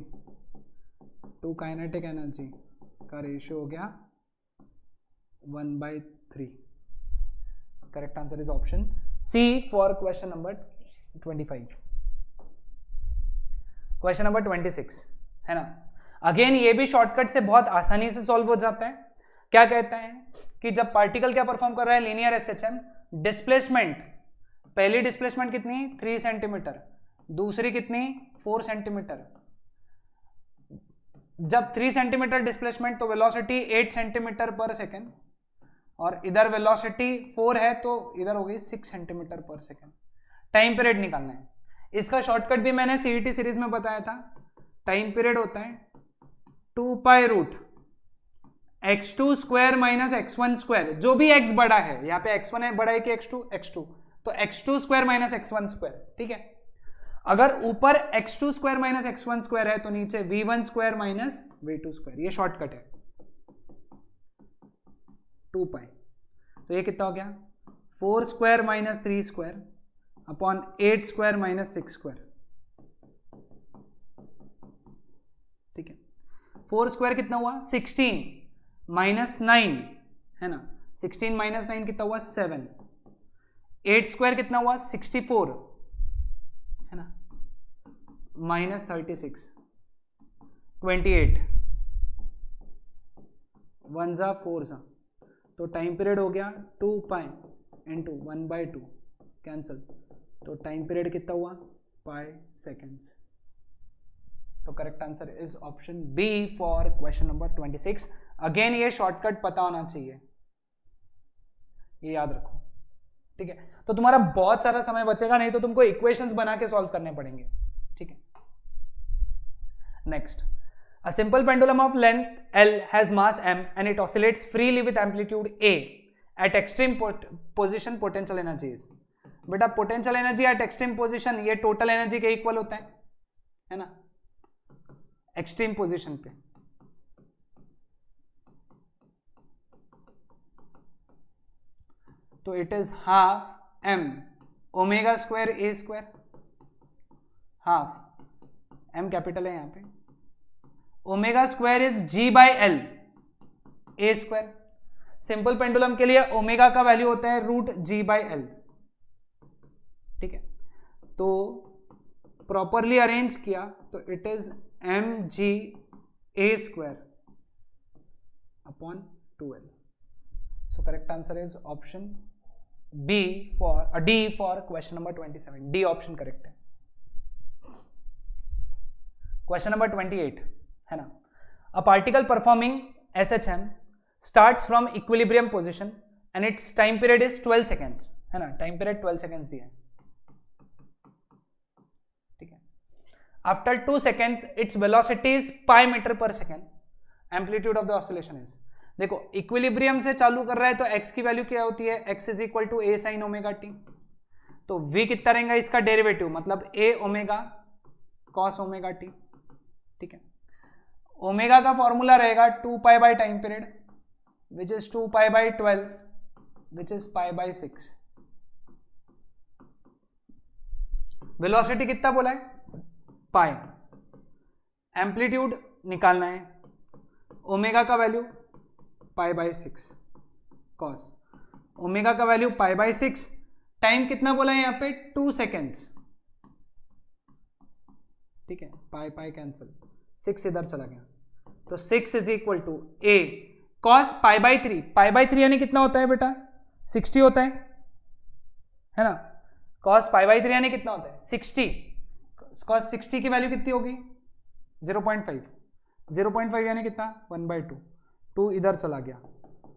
to kinetic energy का रेशियो हो गया 1/3। Correct answer is option C for question number 25। Question number 26 है ना। अगेन ये भी शॉर्टकट से बहुत आसानी से सॉल्व हो जाता है। क्या कहता है कि जब पार्टिकल क्या परफॉर्म कर रहा है लीनियर एसएचएम, डिस्प्लेसमेंट, पहली डिस्प्लेसमेंट कितनी 3 सेंटीमीटर, दूसरी कितनी 4 सेंटीमीटर। जब 3 सेंटीमीटर डिस्प्लेसमेंट तो वेलोसिटी 8 सेंटीमीटर पर सेकेंड, और इधर वेलोसिटी 4 है तो इधर हो गई 6 सेंटीमीटर पर सेकेंड। टाइम पीरियड निकालना है। इसका शॉर्टकट भी मैंने सीईटी सीरीज में बताया था। टाइम पीरियड होता है 2 pi root x2 square minus x1 square, जो भी x बड़ा है, यहाँ पे x1 है बड़ा है कि x2, तो x2 square minus x1 square, ठीक है। अगर ऊपर x2 square minus x1 square है तो नीचे v1 square minus v2 square, ये शॉर्टकट है 2 पाई। तो ये कितना हो गया 4 square minus 3 square upon 8 square minus 6 square, ठीक है। 4 स्क्वायर कितना हुआ 16 माइनस 9 है ना, 16 माइनस 9 कितना हुआ 7। 8 स्क्वायर कितना हुआ 64 है ना, माइनस 36 28, 1 जा 4 जा, तो टाइम पीरियड हो गया 2 पाई इंटू 1/2 कैंसल, तो टाइम पीरियड कितना हुआ पाई सेकेंड्स। तो correct answer is option B for question number 26। Again ये शॉर्टकट पता होना चाहिए, ये याद रखो, ठीक है। तो तुम्हारा बहुत सारा समय बचेगा, नहीं तो तुमको इक्वेशंस बना के सॉल्व करने पड़ेंगे, ठीक है। Next, a simple pendulum of length L has mass m and it oscillates freely with amplitude a at extreme position potential energy is। बेटा potential energy at extreme position ये टोटल एनर्जी के equal होता है ना, extreme position पे। तो it is half M omega square A square, half M capital है यहां पे, omega square is G by L A square. Simple pendulum के लिए ओमेगा का वैल्यू होता है रूट जी बाई एल, ठीक है। तो प्रॉपरली अरेंज किया तो it is M G A square upon 2l। So correct answer is option B for D for question number 27। D option correct है। क्वेश्चन नंबर 28 है ना, a particle performing SHM starts from equilibrium position and its time period is 12 seconds, है ना, time period 12 seconds दिया है, ठीक है। After 2 सेकेंड्स its velocity is pi metre पर second, amplitude of the oscillation is, देखो इक्विलिब्रियम से चालू कर रहा है तो x की वैल्यू क्या होती है, x is equal to A sine omega T, तो v कितना रहेगा इसका डेरिवेटिव, मतलब a omega cos omega T, ठीक है। ओमेगा का फॉर्मूला रहेगा 2 pi by time period which is 2 pi by 12 which is pi by 6। Velocity कितना बोला है, पाई, एम्पलीट्यूड निकालना है, ओमेगा का value pi by 6 cos, omega का वैल्यू पाई बाई 6, टाइम कितना बोला है यहाँ पे 2 सेकेंड्स, ठीक है, पाई पाई कैंसिल, 6 इधर चला गया, तो 6 is equal to A cos pi by 3, pi by 3 यानी कितना होता है बेटा 60 होता है ना, कॉस पाई बाई 3 यानी कितना होता है 60, कॉस 60 की वैल्यू कितनी होगी 0.5, 0.5 यानी कितना 1/2, 2 इधर चला गया,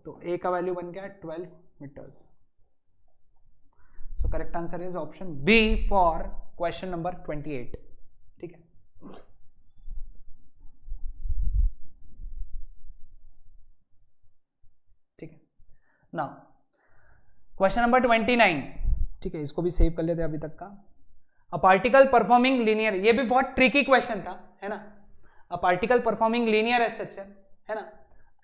तो ए का वैल्यू बन गया 12 metres. So correct answer is option B for question number 28, ठीक है। ठीक है, नाउ क्वेश्चन नंबर 29, ठीक है, इसको भी सेव कर लेते हैं अभी तक का। अ पार्टिकल परफॉर्मिंग लीनियर, ये भी बहुत ट्रिकी क्वेश्चन था, है ना। A particle performing linear as such है ना,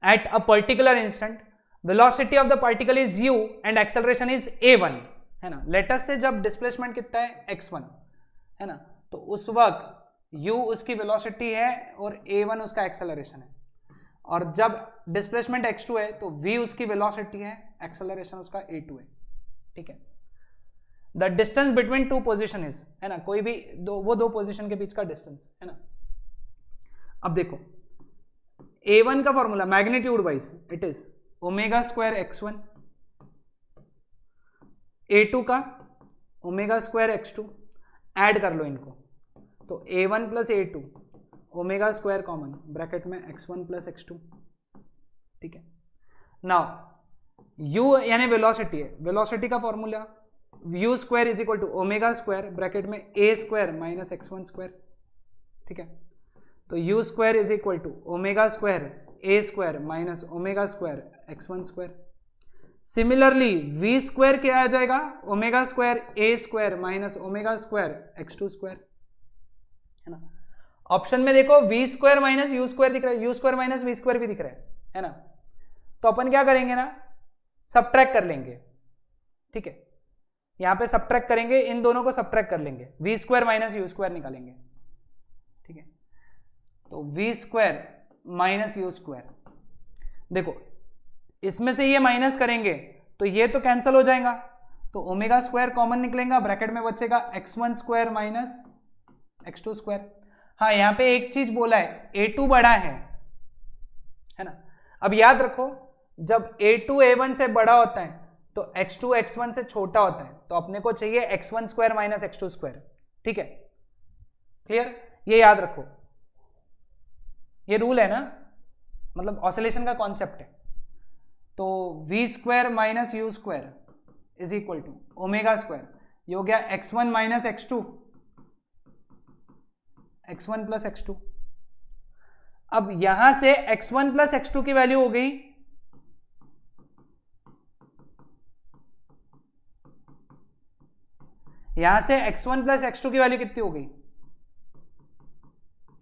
at a particular instant velocity of the particle is u and acceleration is a1, है ना। लेटस से जब डिस्प्लेसमेंट कितना है x1, है ना, तो उस वक्त u उसकी वेलोसिटी है और a1 उसका एक्सेलरेशन है, और जब डिस्प्लेसमेंट x2 है तो v उसकी वेलोसिटी है, एक्सेलरेशन उसका a2 है, ठीक है। The distance between two position is, है ना, कोई भी दो पोजिशन के बीच का डिस्टेंस, है ना। अब देखो a1 का formula magnitude wise it is omega square x1, a2 का ओमेगा स्क्वायर x2, ऐड कर लो इनको, तो a1 plus a2 omega square common bracket में x1 प्लस x2, ठीक है। नाउ u यानी वेलोसिटी है, वेलोसिटी का formula u square is equal to omega square bracket में a square minus x1 square, ठीक है। तो u square is equal to omega square a square minus omega square x1 square. Similarly v square क्या आ जाएगा, omega square a square minus omega square x2 square, है ना। Option में देखो v square minus u square दिख रहा है, u square minus v square भी दिख रहा है ना, तो अपन क्या करेंगे ना, सबट्रैक्ट कर लेंगे, ठीक है। यहां पे सबट्रैक्ट करेंगे, इन दोनों को सबट्रैक्ट कर लेंगे, v square minus u square निकालेंगे, ठीक है। तो v square minus u square, देखो इसमें से ये माइनस करेंगे तो ये तो कैंसिल हो जाएगा, तो ओमेगा स्क्वायर कॉमन निकलेगा, ब्रैकेट में बचेगा x1 square minus x2 square. हाँ, यहां पे एक चीज बोला है a2 बड़ा है ना। अब याद रखो जब a2 a1 से बड़ा होता है तो x2 x1 से छोटा होता है, तो अपने को चाहिए x1 square minus x2 square, ठीक है, क्लियर, ये याद रखो, ये रूल है ना, मतलब ऑसिलेशन का कॉन्सेप्ट है। तो v square minus u square is equal to omega square, ये हो गया x1 minus x2, x1 plus x2। अब यहां से x1 प्लस x2 की वैल्यू हो गई यहां से x1 प्लस x2 की वैल्यू कितनी हो गई,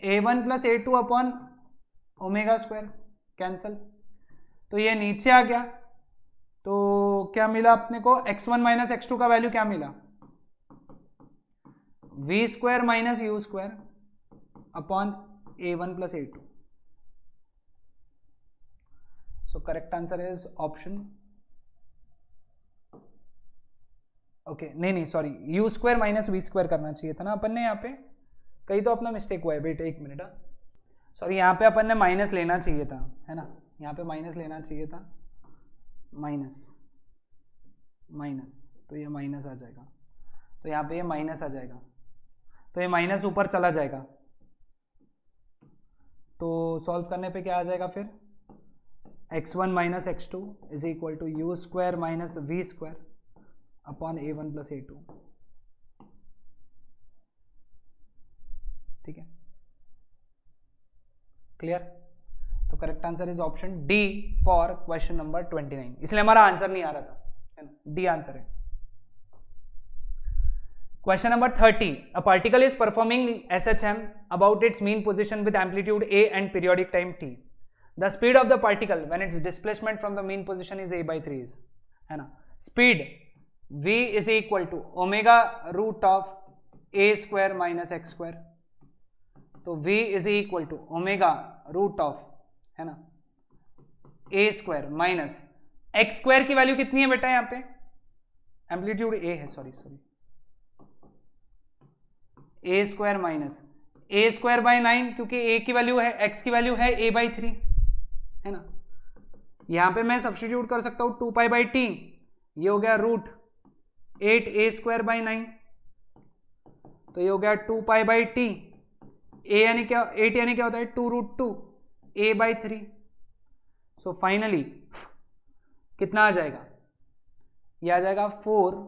a1 plus a2 upon omega square, cancel, तो ये नीचे आ गया, तो क्या मिला अपने को, x1 माइनस x2 का वैल्यू क्या मिला, v square minus u square upon a1 plus a2. So correct answer is option, okay नहीं sorry, u square minus we square करना चाहिए था ना अपन ने यहाँ पे, कहीं तो अपना मिस्टेक हुआ है बेटे, एक मिनट. सॉरी, यहाँ पे अपन ने माइनस लेना चाहिए था, है ना, यहाँ पे माइनस लेना चाहिए था, माइनस माइनस, तो ये माइनस आ जाएगा, तो यहाँ पे ये माइनस आ जाएगा, तो ये माइनस ऊपर चला जाएगा, तो सॉल्व करने पे क्या आ जाएगा फिर, x1 minus x2 is equal to U square minus we square upon a1 plus a2. ठीक है, क्लियर. तो correct answer is option D for question number 29. इसलिए हमारा आंसर नहीं आ रहा था, है ना, डी आंसर है. Question number 30. A particle is performing SHM about its mean position with amplitude A and periodic time t. The speed of the particle when its displacement from the mean position is a by 3 is, है ना, speed v is equal to omega root of a square minus x square. तो v is equal to omega root of, है ना, a square minus x square की value कितनी है बेटा, यहाँ पे एम्पलीट्यूड a है, sorry A square minus A square by 9, क्योंकि ए की वैल्यू है, एक्स की वैल्यू है a बाई 3, है ना. यहां पे मैं सब्स्टिट्यूट कर सकता हूं 2 पाई बाई टी, ये हो गया रूट 8 ए स्क्वायर बाई 9, तो ये हो गया 2 पाई बाई टी, ए यानी क्या, 8 यानी क्या होता है 2 root 2 A by 3. So finally कितना आ जाएगा, ये आ जाएगा 4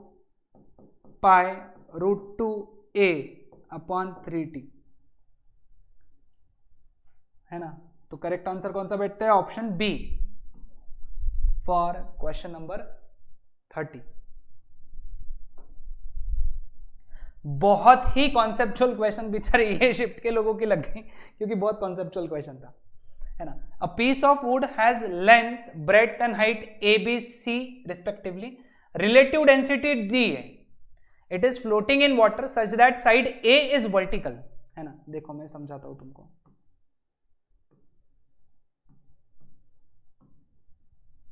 पाई रूट 2 ए अपॉन 3t, है ना. तो करेक्ट आंसर कौन सा बैठता है, option B for question number 30. बहुत ही कॉन्सेप्चुअल क्वेश्चन, बेचारे ये शिफ्ट के लोगों की लग गई, क्योंकि बहुत कॉन्सेप्चुअल क्वेश्चन था, है ना. A piece of wood has length, breadth and height a b c respectively, relative density d है, it is floating in water such that side a is vertical, है ना. देखो मैं समझाता हूं तुमको,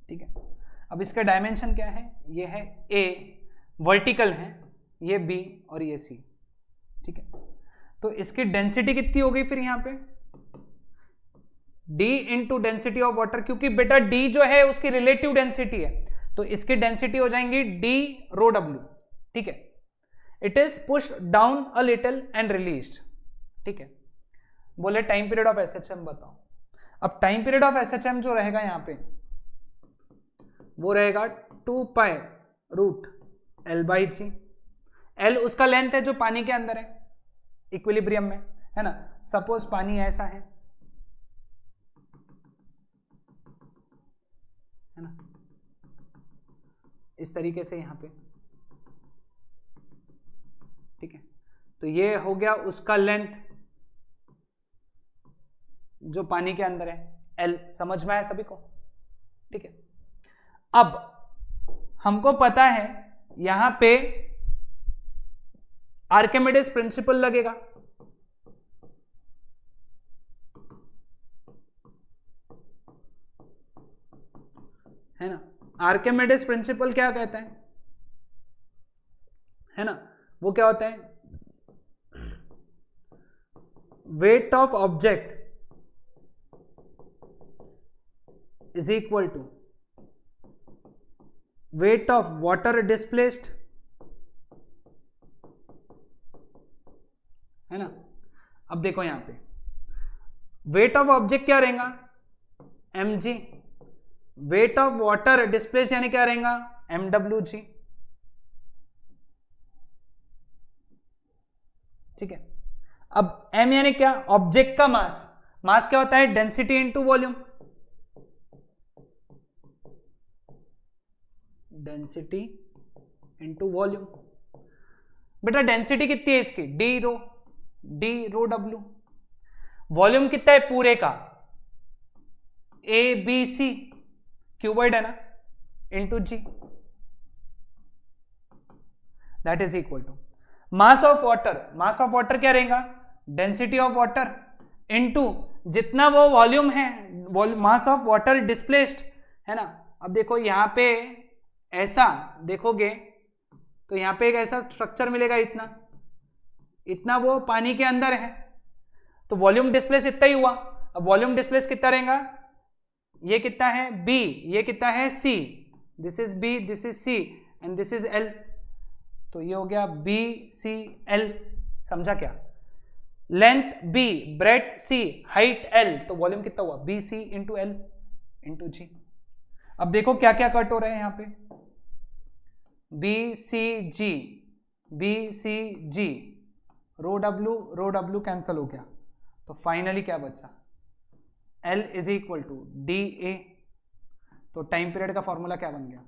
ठीक है. अब इसका डायमेंशन क्या है, ये है ए, वर्टिकल है, ये बी और ये सी, ठीक है. तो इसकी डेंसिटी कितनी हो गई फिर यहां पे, D into density of water, क्योंकि बेटा डी जो है उसकी रिलेटिव डेंसिटी है, तो इसकी डेंसिटी हो जाएंगी डी रो डब्ल्यू, ठीक है. It is pushed down a little and released, ठीक है. बोले टाइम पीरियड ऑफ एसएचएम बताओ. अब टाइम पीरियड ऑफ एसएचएम जो रहेगा यहां पे, वो रहेगा 2 pi root L by G. L उसका लेंथ है जो पानी के अंदर है, इक्विलिब्रियम में, है ना. सपोज पानी ऐसा है ना, इस तरीके से यहां पे, ठीक है. तो ये हो गया उसका लेंथ जो पानी के अंदर है, एल. समझ में आया सभी को, ठीक है. अब हमको पता है यहां पे आर्किमिडीज प्रिंसिपल लगेगा, है ना. आर्किमिडीज प्रिंसिपल क्या कहता है ना, वो क्या होता है, weight of object is equal to weight of water displaced, है ना. अब देखो यहां पे वेट ऑफ ऑब्जेक्ट क्या रहेगा, mg, wait of water displaced यानी क्या रहेगा, mwg, ठीक है. अब m यानी क्या, ऑब्जेक्ट का मास. मास क्या होता है, density into volume, density into volume. बेटा डेंसिटी कितनी है इसकी, डी रो डब्ल्यू. वॉल्यूम कितना है पूरे का, ए बी सी, क्यूबॉइड है ना, into G, that is equal to mass of water, mass of water क्या रहेगा, डेंसिटी ऑफ वाटर इनटू जितना वो वॉल्यूम है, मास ऑफ वाटर डिस्प्लेस्ड, है ना। अब देखो यहां पे ऐसा देखोगे तो यहां पे एक ऐसा स्ट्रक्चर मिलेगा, इतना इतना वो पानी के अंदर है, तो वॉल्यूम डिस्प्लेस इतना ही हुआ। अब वॉल्यूम डिस्प्लेस कितना रहेगा, ये कितना है बी, ये कितना है c, this is b, this is c and this is l, तो ये हो गया बी सी एल, समझा क्या। Length b, breadth c, height l, तो वॉल्यूम कितना हुआ b c into l into g. अब देखो क्या क्या कट हो रहे हैं यहां पे, B C G, B C G, rho W cancel हो गया, तो फाइनली क्या बचा, L is equal to D A. तो टाइम पीरियड का फॉर्मूला क्या बन गया,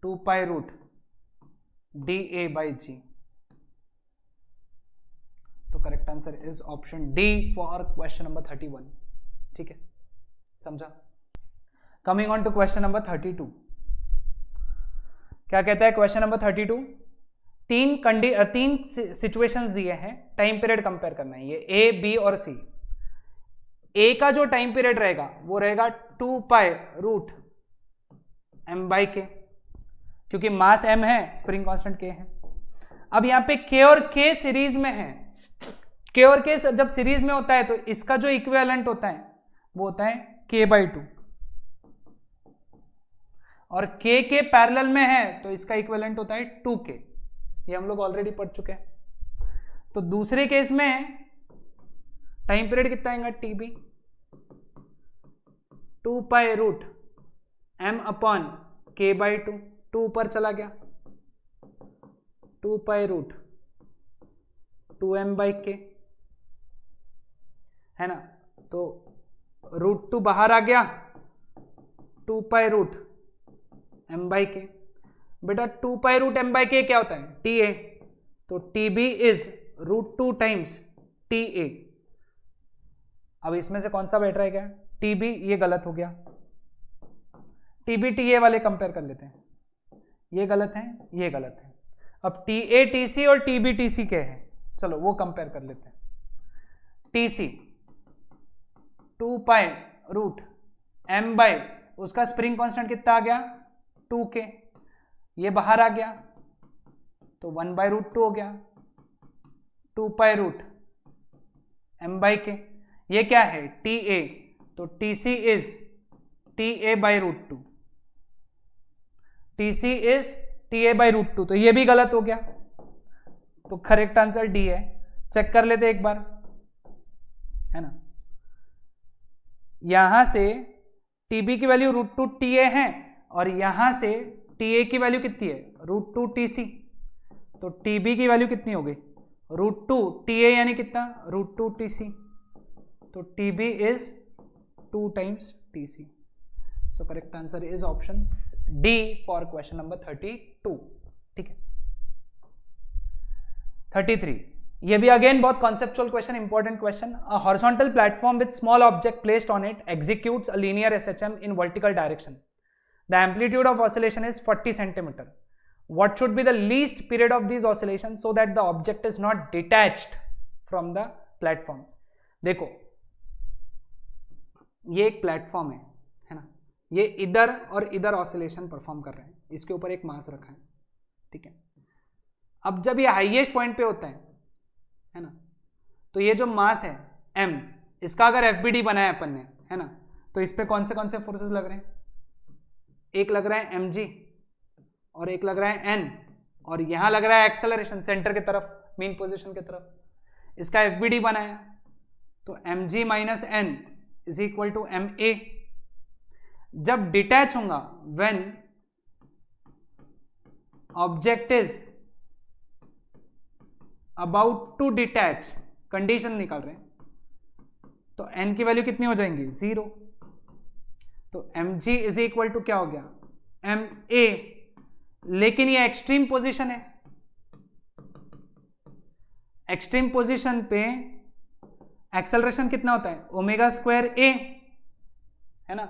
2 pi root D A by जी। तो correct answer is option D for question number 31, ठीक है, समझा। Coming on to question number 32, क्या कहता है क्वेश्चन नंबर 32, तीन सिचुएशंस दिए हैं, टाइम पीरियड कंपेयर करना है, ये ए बी और सी। ए का जो टाइम पीरियड रहेगा वो रहेगा 2 पाई रूट एम बाई के, क्योंकि मास एम है, स्प्रिंग कांस्टेंट के है। अब यहां पे के और के सीरीज में है, के और के जब सीरीज में होता है तो इसका जो इक्विवेलेंट होता है वो होता है के बाई 2, और के पैरेलल में है तो इसका इक्विवेलेंट होता है 2k, ये हम लोग ऑलरेडी पढ़ चुके हैं। तो दूसरे केस में टाइम पीरियड कितना आएगा, T B 2 pi root M upon K by 2, 2 ऊपर चला गया, 2 पाई रूट 2m बाई के, है ना। तो रूट 2 बाहर आ गया, 2 पाई रूट m बाई के। बेटा 2 पाई रूट m बाई के क्या होता है, टी ए, तो T B is root 2 times T A. अब इसमें से कौन सा बेटर है, क्या टी बी, ये गलत हो गया, टी बी टी ए वाले कंपेयर कर लेते हैं, ये गलत है, ये गलत है। अब टी ए टी सी और टी बी टी सी क्या है, चलो वो कंपेयर कर लेते हैं। T C 2 pi root M by, उसका स्प्रिंग कांस्टेंट कितना आ गया 2k, ये बाहर आ गया तो 1 बाई रूट 2 हो गया, 2 पाई रूट एम बाई के। ये क्या है टी ए, तो T C is T A by root 2, T C is T A by root 2, तो ये भी गलत हो गया, तो करेक्ट आंसर डी है। चेक कर लेते एक बार, है ना। यहां से टीबी की वैल्यू रूट 2 टी ए है, और यहां से टी ए की वैल्यू कितनी है रूट 2 टी सी, तो टीबी की वैल्यू कितनी हो गई रूट 2 टी ए यानी कितना रूट 2 टी सी, तो T B is 2 times T C. So correct answer is option D for question number 32, ठीक है। 33, ये भी अगेन बहुत conceptual question, important question. A horizontal platform with small object placed on it executes a linear S H M in vertical direction. The amplitude of oscillation is 40 centimeter. What should be the least period of these oscillations so that the object is not detached from the platform? देखो ये एक platform है ना, ये इधर और इधर oscillation perform कर रहे हैं, इसके ऊपर एक मास रखा है, ठीक है। अब जब ये हाईएस्ट पॉइंट पे होता है ना, तो ये जो मास है m, इसका अगर एफबीडी बनाया अपन ने, है ना, तो इस पे कौन से फोर्सेस लग रहे हैं, एक लग रहा है mg और एक लग रहा है n, और यहां लग रहा है एक्सेलरेशन सेंटर की तरफ, मीन पोजीशन की तरफ। इसका एफबीडी बनाया तो mg minus n is equal to ma। जब डिटैच होगा, when object is about to detach, condition निकाल रहे हैं, तो n की वैल्यू कितनी हो जाएंगी 0, तो mg इज इक्वल टू क्या हो गया ma। लेकिन ये एक्सट्रीम पोजीशन है, एक्सट्रीम पोजीशन पे एक्सेलरेशन कितना होता है ओमेगा स्क्वायर a, है ना।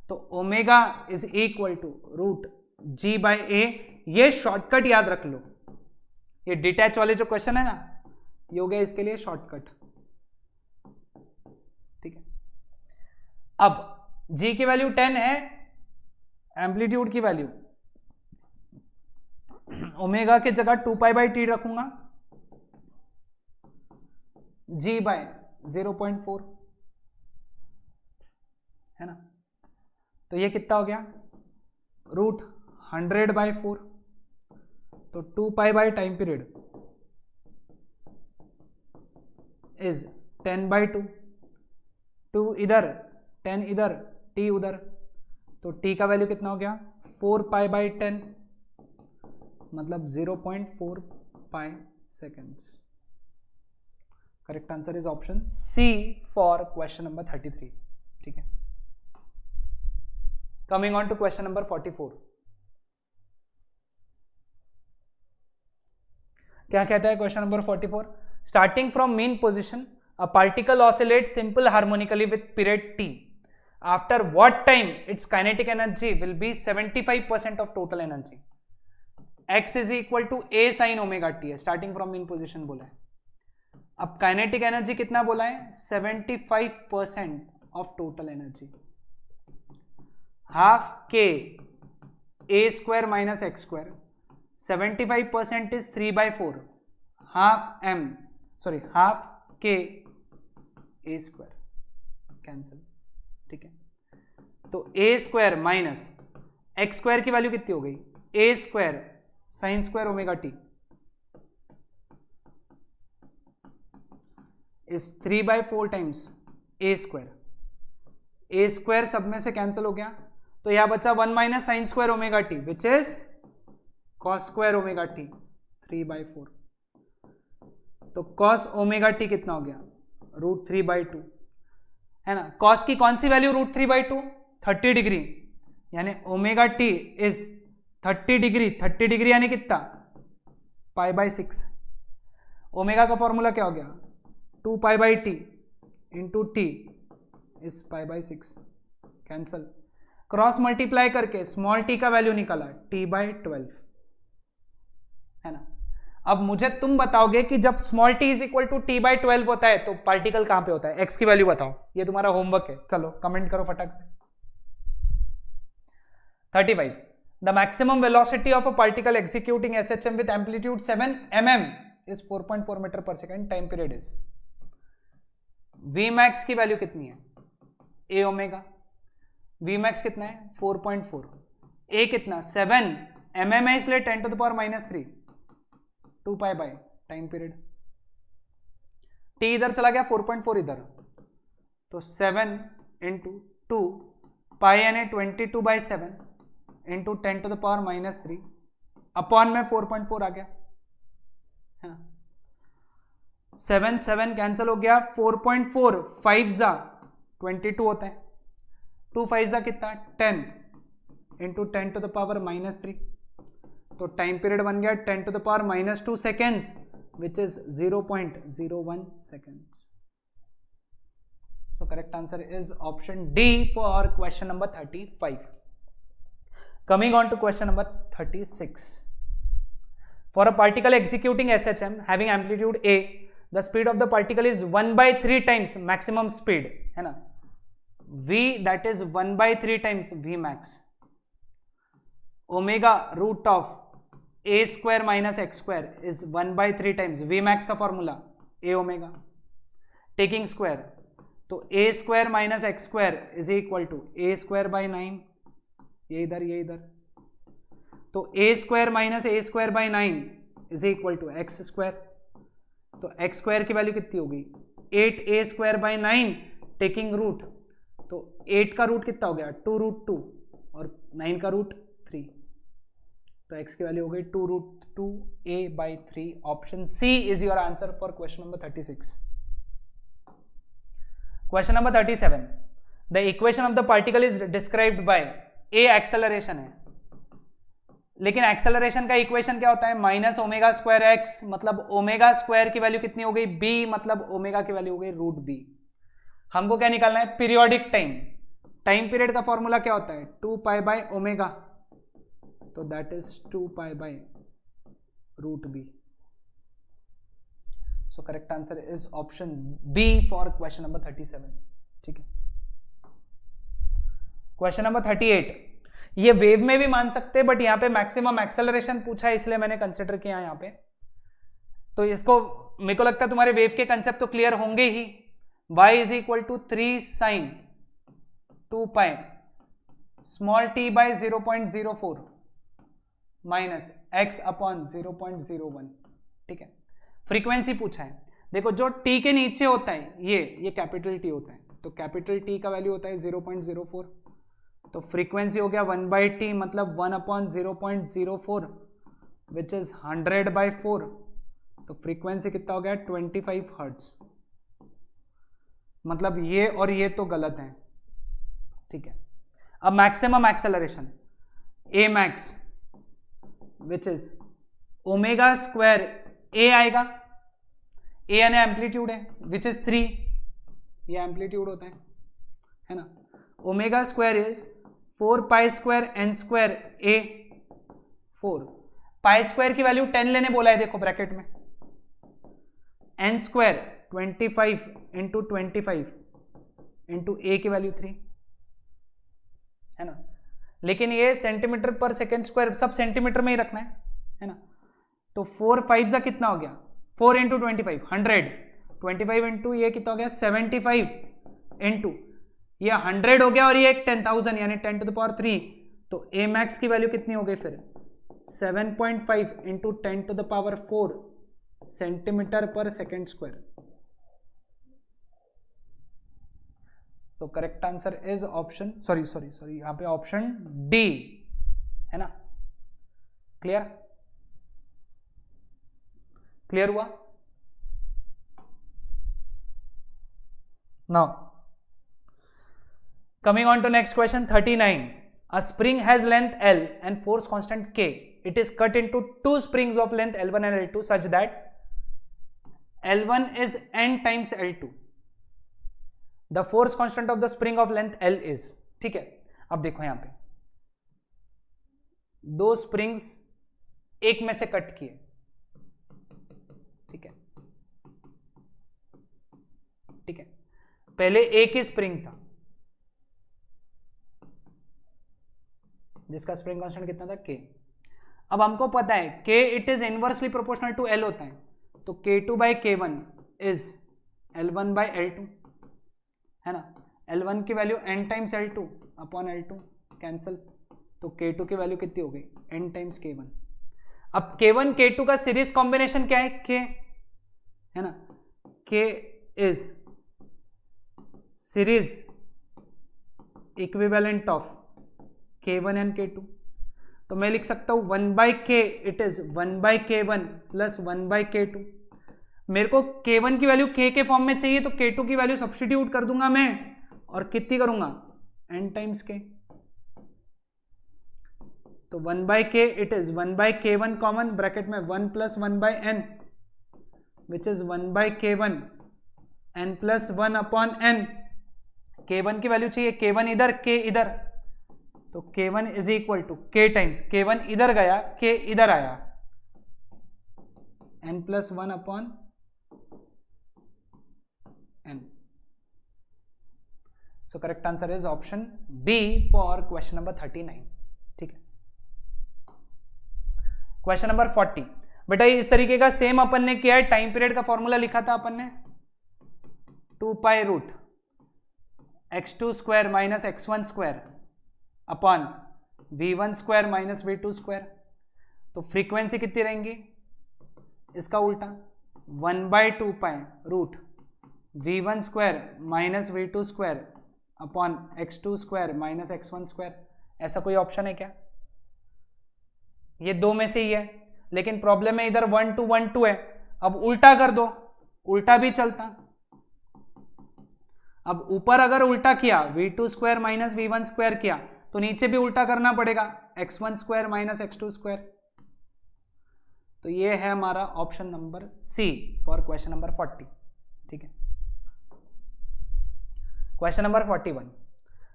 तो omega is equal to root G by A. ये शॉर्टकट याद रख लो, ये डिटैच वाले जो क्वेश्चन है ना, ये हो गया इसके लिए शॉर्टकट। ठीक है, अब जी की वैल्यू 10 है, एम्पलीट्यूड की वैल्यू ओमेगा की जगह 2π/t रखूंगा, जी बाय 0.4 है ना, तो ये कितना हो गया रूट 100/4, तो 2π बाई टाइम पीरियड इज 10/2, 2 इधर 10 इधर t उधर, तो t का वैल्यू कितना हो गया 4π/10, मतलब 0.4π seconds. Correct answer is option C for question number 33। ठीक है, coming on to question number 44। क्या कहता है question number 44? Starting from mean position a particle oscillate simple harmonically with period t, after what time it's kinetic energy will be 75% of total energy, x is equal to a sine omega t है, starting from mean position बोला है। अब kinetic energy कितना बोला है 75% of total energy, half K A square minus x square, 75% is 3/4, half M sorry half K A square cancel. ठीक है, तो ए स्क्वायर माइनस एक्स स्क्वायर की वैल्यू कितनी हो गई A square sine square omega T is 3/4 times A square, A square सब में से कैंसिल हो गया, तो यहां बचा 1 minus sign square omega T which is cos square omega T 3/4, तो कॉस ओमेगा टी कितना हो गया रूट 3/2 है ना। कॉस की कौन सी वैल्यू रूट 3/2 30 डिग्री, यानी omega T is 30 degree, 30 degree यानी कितना π/6। ओमेगा का फॉर्मूला क्या हो गया 2π/t into T is π/6, cancel, cross multiply करके स्मॉल टी का वैल्यू निकाला t/12 है ना। अब मुझे तुम बताओगे कि जब small T is equal to t/12 होता है तो पार्टिकल कहां पे होता है, x की वैल्यू बताओ, ये तुम्हारा होमवर्क है, चलो कमेंट करो फटाक से। 35 the maximum velocity of a particle executing SHM with amplitude 7 mm इज 4.4 मीटर पर second, time period is, Vmax की वैल्यू कितनी है a ओमेगा, Vmax कितना है 4.4, a कितना 7 mm है इसलिए 10⁻³ 2π बाय टाइम पीरियड, t इधर चला गया 4.4 इधर, तो 7 इंटू 2 पाई यानी 22/7 इंटू 10⁻³ अपॉन में 4.4 आ गया है ना, 7 7 कैंसिल हो गया, 4.4 5 जा 22 होता है, 2 5 जा कितना 10 इंटू 10⁻³ तो टाइम पीरियड बन गया 10⁻² seconds which is 0.01 seconds. So correct answer is option D for question number 35. Coming on to question number 36. For a particle executing SHM having amplitude A, the speed of the particle is 1/3 times maximum speed है ना, V that is 1/3 times Vmax, omega root of a square minus x square is 1/3 times Vmax का formula a omega, taking square तो a square minus x square is equal to a square by 9, ये इधर, तो a square minus a square by 9 is equal to X square, तो x square की value कितनी होगी 8a square by 9 taking root, तो 8 का रूट कितना हो गया 2√2 और 9 का रूट 3, तो x की वैल्यू हो गई 2√2a/3। Option C is your answer for question number 36। Question number 37 the equation of the particle is described by a acceleration है, लेकिन एक्सेलरेशन का इक्वेशन क्या होता है -ω²x, मतलब ओमेगा स्क्वायर की वैल्यू कितनी हो गई b, मतलब ओमेगा की वैल्यू हो गई √b। हमको क्या निकालना है पीरियोडिक टाइम, टाइम पीरियड का फॉर्मूला क्या होता है 2 पाई बाय ओमेगा, तो that is 2 pi by root B. So correct answer is option B for question number 37. ठीक है. क्वेश्चन नंबर 38, ये वेव में भी मान सकते हैं बट यहां पे मैक्सिमम एक्सेलरेशन पूछा है इसलिए मैंने कंसिडर किया यहां पे. तो इसको मेरे को लगता है तुम्हारे वेव के कंसेप्ट तो क्लियर होंगे ही. y is equal to 3 sine 2 pi small t by 0.04 minus x upon 0.01. ठीक है. फ्रीक्वेंसी पूछा है. देखो जो t के नीचे होता है ये कैपिटल T होता है, तो कैपिटल T का वैल्यू होता है 0.04. तो फ्रीक्वेंसी हो गया 1/t मतलब 1 अपॉन 0.04 विच इज 100/4. तो फ्रीक्वेंसी कितना हो गया 25 हर्ट्ज. मतलब ये और ये तो गलत है. ठीक है. अब maximum acceleration a max which is omega square a आएगा. a यानी एम्पलीट्यूड है विच इज 3, ये एम्पलीट्यूड होता है ना. Omega square is 4 pi square N square a 4. Pi square की वैल्यू 10 लेने बोला है देखो ब्रैकेट में. N square 25 into 25 into A की वैल्यू 3 है ना. लेकिन ये सेंटीमीटर पर सेकेंड स्क्वायर सब सेंटीमीटर में ही रखना है ना. तो 4 5 सा कितना हो गया 4 इंटू 25 100. 25 इंटू ये कितना हो गया 75 इंटू ये 100 हो गया और ये एक 10,000 यानी 10 टू द पावर 3. तो ए मैक्स की वैल्यू कितनी हो गई फिर 7.5 into 10 to the power 4 centimetre पर सेकेंड स्क्वायर. तो correct answer is option sorry यहां पे ऑप्शन डी है ना. क्लियर हुआ. Now coming on to next question 39. A spring has length L and force constant K. It is cut into two springs of length L1 and L2 such that L1 is n times L2. The force constant of the spring of length L is. ठीक है. अब देखो यहां पे दो springs एक में से कट किए. ठीक है. ठीक है. पहले एक ही स्प्रिंग था जिसका स्प्रिंग कांस्टेंट कितना था k. अब हमको पता है k it is inversely proportional to l होता है. तो k2 by k1 is l1 by l2 है ना. l1 की value n times l2 upon l2 cancel. तो k2 की वैल्यू कितनी हो गई n टाइम्स k1. अब k1 k2 का सीरीज कॉम्बिनेशन क्या है k है ना. k is series equivalent of k1 and k2. तो मैं लिख सकता हूं 1/k it is 1/k1 plus 1/k2. मेरे को k1 की वैल्यू k के फॉर्म में चाहिए तो k2 की वैल्यू सब्स्टिट्यूट कर दूंगा मैं और कितनी करूंगा n टाइम्स k. तो 1/k it is 1/k1 common bracket में 1 plus 1/n which is 1/k1 n plus 1 upon n. k1 की वैल्यू चाहिए k1 इधर k इधर. तो k1 is equal to k times k1 इधर गया k इधर आया n plus 1 upon n. So correct answer is option B for question number 39. ठीक है. Question number 40. बेटा इस तरीके का सेम अपन ने किया है. टाइम पीरियड का फॉर्मूला लिखा था अपन ने 2 pi root x2 square minus x1 square upon v1 square minus v2 square. तो फ्रीक्वेंसी कितनी रहेंगी इसका उल्टा 1/2 pi root v1 square minus v2 square upon x2 square minus x1 square. ऐसा कोई ऑप्शन है क्या? ये दो में से ही है लेकिन प्रॉब्लम है इधर 1 2 1 2 है. अब उल्टा कर दो, उल्टा भी चलता. अब ऊपर अगर उल्टा किया v2 square minus v1 square किया तो नीचे भी उल्टा करना पड़ेगा x1 square minus x2 square. तो ये है हमारा option number C for question number 40. ठीक है. Question number 41.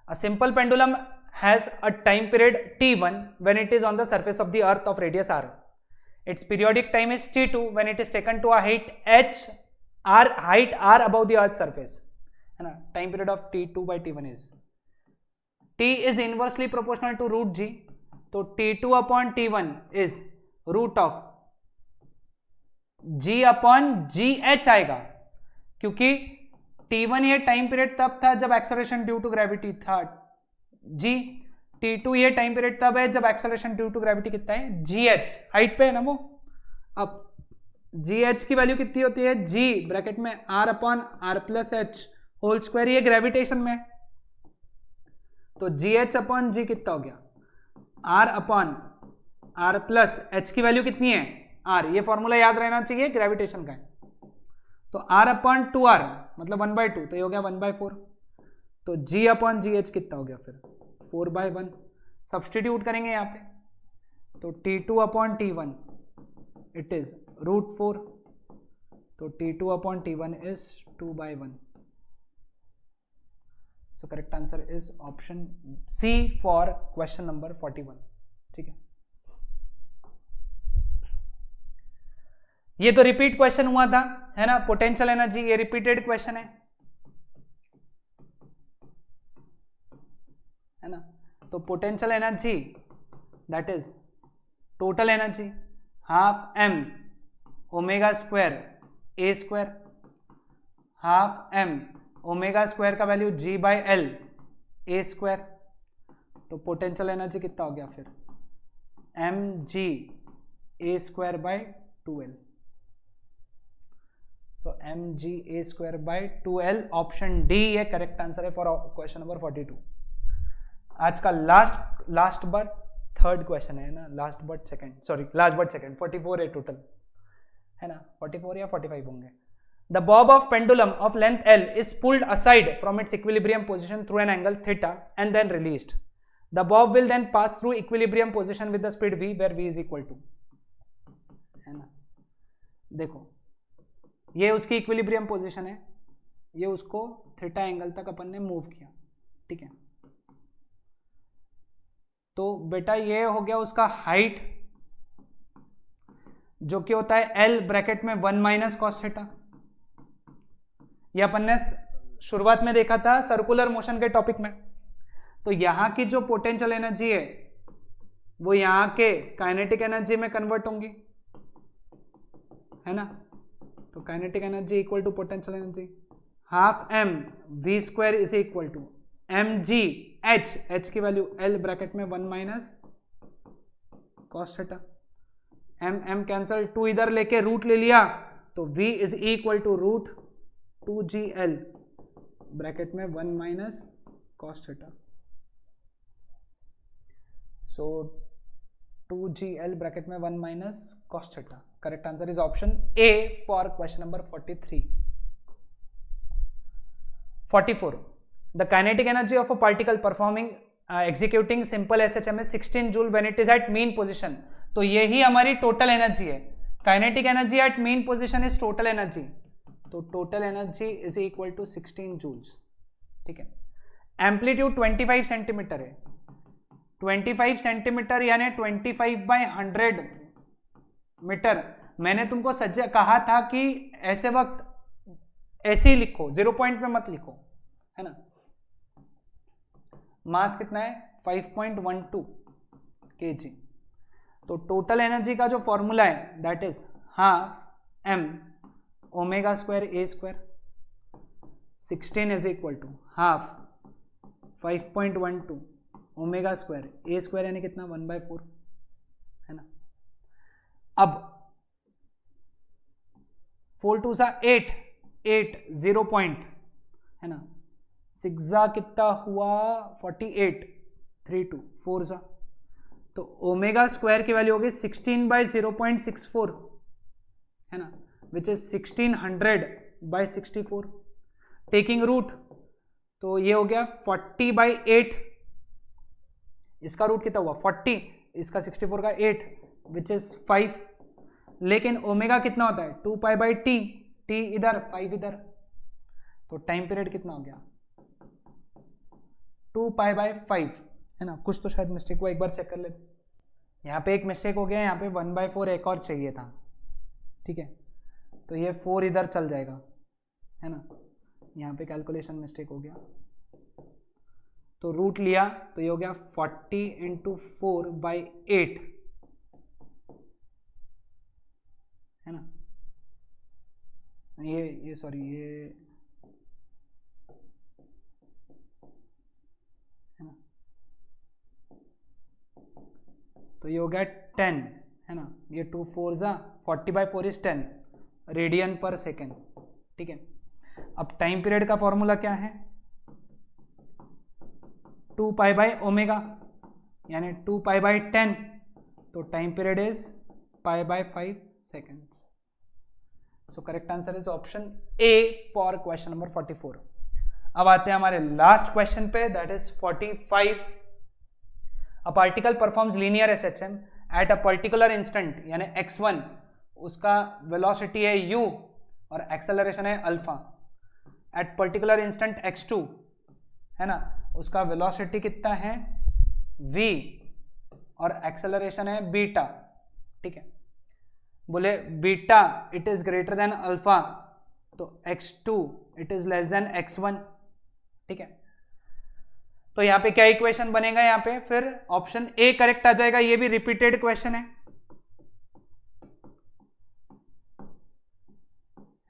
A simple pendulum has a time period t1 when it is on the surface of the earth of radius r. Its periodic time is t2 when it is taken to a height height r above the earth's surface. है ना, time period of t2 by t1 is t is inversely proportional to root g. तो t2 upon t1 is root of g upon gh आएगा, क्योंकि t1 ये time period तब था जब acceleration due to gravity था g, t2 ये time period तब है जब एक्सेलरेशन ड्यू टू ग्रेविटी कितना है gh, हाइट पे है ना वो. अब gh की वैल्यू कितनी होती है, g ब्रैकेट में r upon r plus H whole square, ये ग्रेविटेशन में. तो gh अपॉन g कितना हो गया, r upon r plus h की वैल्यू कितनी है r, ये फॉर्मूला याद रहना चाहिए, ग्रेविटेशन का है. तो r अपॉन 2r मतलब 1/2, तो ये हो गया 1/4. तो g अपॉन gh कितना हो गया फिर 4/1. सब्सटीट्यूट करेंगे यहाँ पे, तो t2 upon t1 it is √4. तो t2 upon t1 is 2/1. So correct answer is option C for question number 41. ठीक है, ये तो रिपीट क्वेश्चन हुआ था, है ना. पोटेंशियल एनर्जी ये रिपीटेड क्वेश्चन है ना. तो potential energy that is total energy half m omega square a स्क्वायर, हाफ m ओमेगा स्क्वायर का value g by L a square. तो पोटेंशियल एनर्जी कितना हो गया फिर mg a square by 2l. So mg a square by 2l, option D ये correct answer है for question number 42. आज का लास्ट बट थर्ड क्वेश्चन है ना, लास्ट बट सेकंड 44 है टोटल, है ना. 44 या 45 होंगे. The bob of pendulum of length L is pulled aside from its equilibrium position through an angle theta and then released. The bob will then pass through equilibrium position with the speed v where v is equal to, है ना. देखो ये उसकी equilibrium position है, ये उसको theta angle तक अपन ने मूव किया. ठीक है, तो बेटा ये हो गया उसका हाइट, जो कि होता है L ब्रैकेट में 1 माइनस कॉस थीटा. ये अपन ने शुरुआत में देखा था सर्कुलर मोशन के टॉपिक में. तो यहां की जो पोटेंशियल एनर्जी है वो यहां के काइनेटिक एनर्जी में कन्वर्ट होंगी, है ना. तो kinetic energy equal to potential energy, half m v square is equal to mg h की वैल्यू L ब्रैकेट में 1 minus cos theta. m cancel, 2 इधर लेके रूट ले लिया, तो v is equal to √2gl bracket में 1 minus cos theta. So 2gl bracket में 1 minus cos theta. Correct answer is option A for question number 43. 44. The kinetic energy of a particle performing executing simple SHM is 16 joule when it is at mean position. तो यही हमारी total energy है. Kinetic energy at mean position is total energy, तो total energy is equal to 16 joules. ठीक है, amplitude 25 centimetre है. 25 centimetre यानी 25/100 metre. मैंने तुमको कहा था कि ऐसे वक्त ऐसे ही लिखो, 0 पॉइंट में मत लिखो, है ना. मास कितना है 5.12 kg. तो टोटल एनर्जी का जो फॉर्मूला है that is half m omega square a square, 16 is equal to half 5.12 omega square a square यानी कितना 1/4, है ना. अब 4 2 सा 8 0 पॉइंट, है ना. 6 जा कितना हुआ 48, 3 2 4 जा, तो ओमेगा स्क्वायर की वैल्यू होगी 16/0.64, है ना, विच इज 1600/64. टेकिंग रूट, तो ये हो गया 40/8. इसका रूट कितना हुआ 40, इसका 64 का 8 विच इज 5. लेकिन ओमेगा कितना होता है 2π/t, t इधर 5 इधर, तो टाइम पीरियड कितना हो गया 2π/5, है ना, कुछ तो शायद मिस्टेक हुआ, एक बार चेक कर ले। यहाँ पे एक मिस्टेक हो गया, यहाँ पे 1/4 एक और चाहिए था, ठीक है, तो ये 4 इधर चल जाएगा, है ना, यहाँ पे कैलकुलेशन मिस्टेक हो गया, तो रूट लिया तो ये हो गया 40 × 4/8, है ना, ये सॉरी ये है ना, तो ये हो गया 10, है ना, ये 2 4 40/4 इज 10 रेडियन पर सेकेंड, ठीक है। अब टाइम पीरियड का फॉर्मूला क्या है, 2π/ω, यानी 2π/10, तो time period is π/5 seconds. So correct answer is option A for question number 44. अब आते हैं हमारे लास्ट क्वेश्चन पे, that is 45. A particle performs linear SHM eight a particular instant, यानी x1, उसका वेलोसिटी है u और एक्सेलरेशन है alpha, at particular instant x2, है ना, उसका वेलोसिटी कितना है v और एक्सेलरेशन है बीटा, ठीक है। बोले beta it is greater than alpha, तो x2 it is less than x1, ठीक है। तो यहाँ पे क्या इक्वेशन बनेगा, यहाँ पे फिर ऑप्शन ए करेक्ट आ जाएगा, ये भी रिपीटेड क्वेश्चन है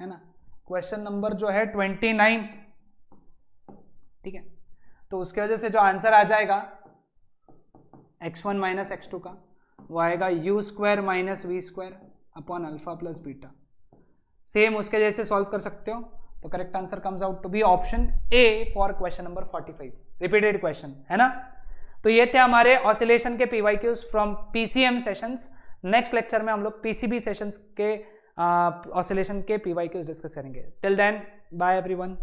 ना, क्वेश्चन नंबर जो है 29, ठीक है। तो उसके वजह से जो आंसर आ जाएगा x1 माइनस x2 का, वो आएगा u² - v² upon alpha plus beta. Same उसके जैसे सॉल्व कर सकते हो, तो correct answer comes out to be option A for question number 45, repeated question, है ना। तो ये थे हमारे ऑसिलेशन के PYQs from PCM sessions. Next lecture में हम लोग PCB सेशंस के ऑसिलेशन के PYQs डिस्कस करेंगे। Till then bye everyone.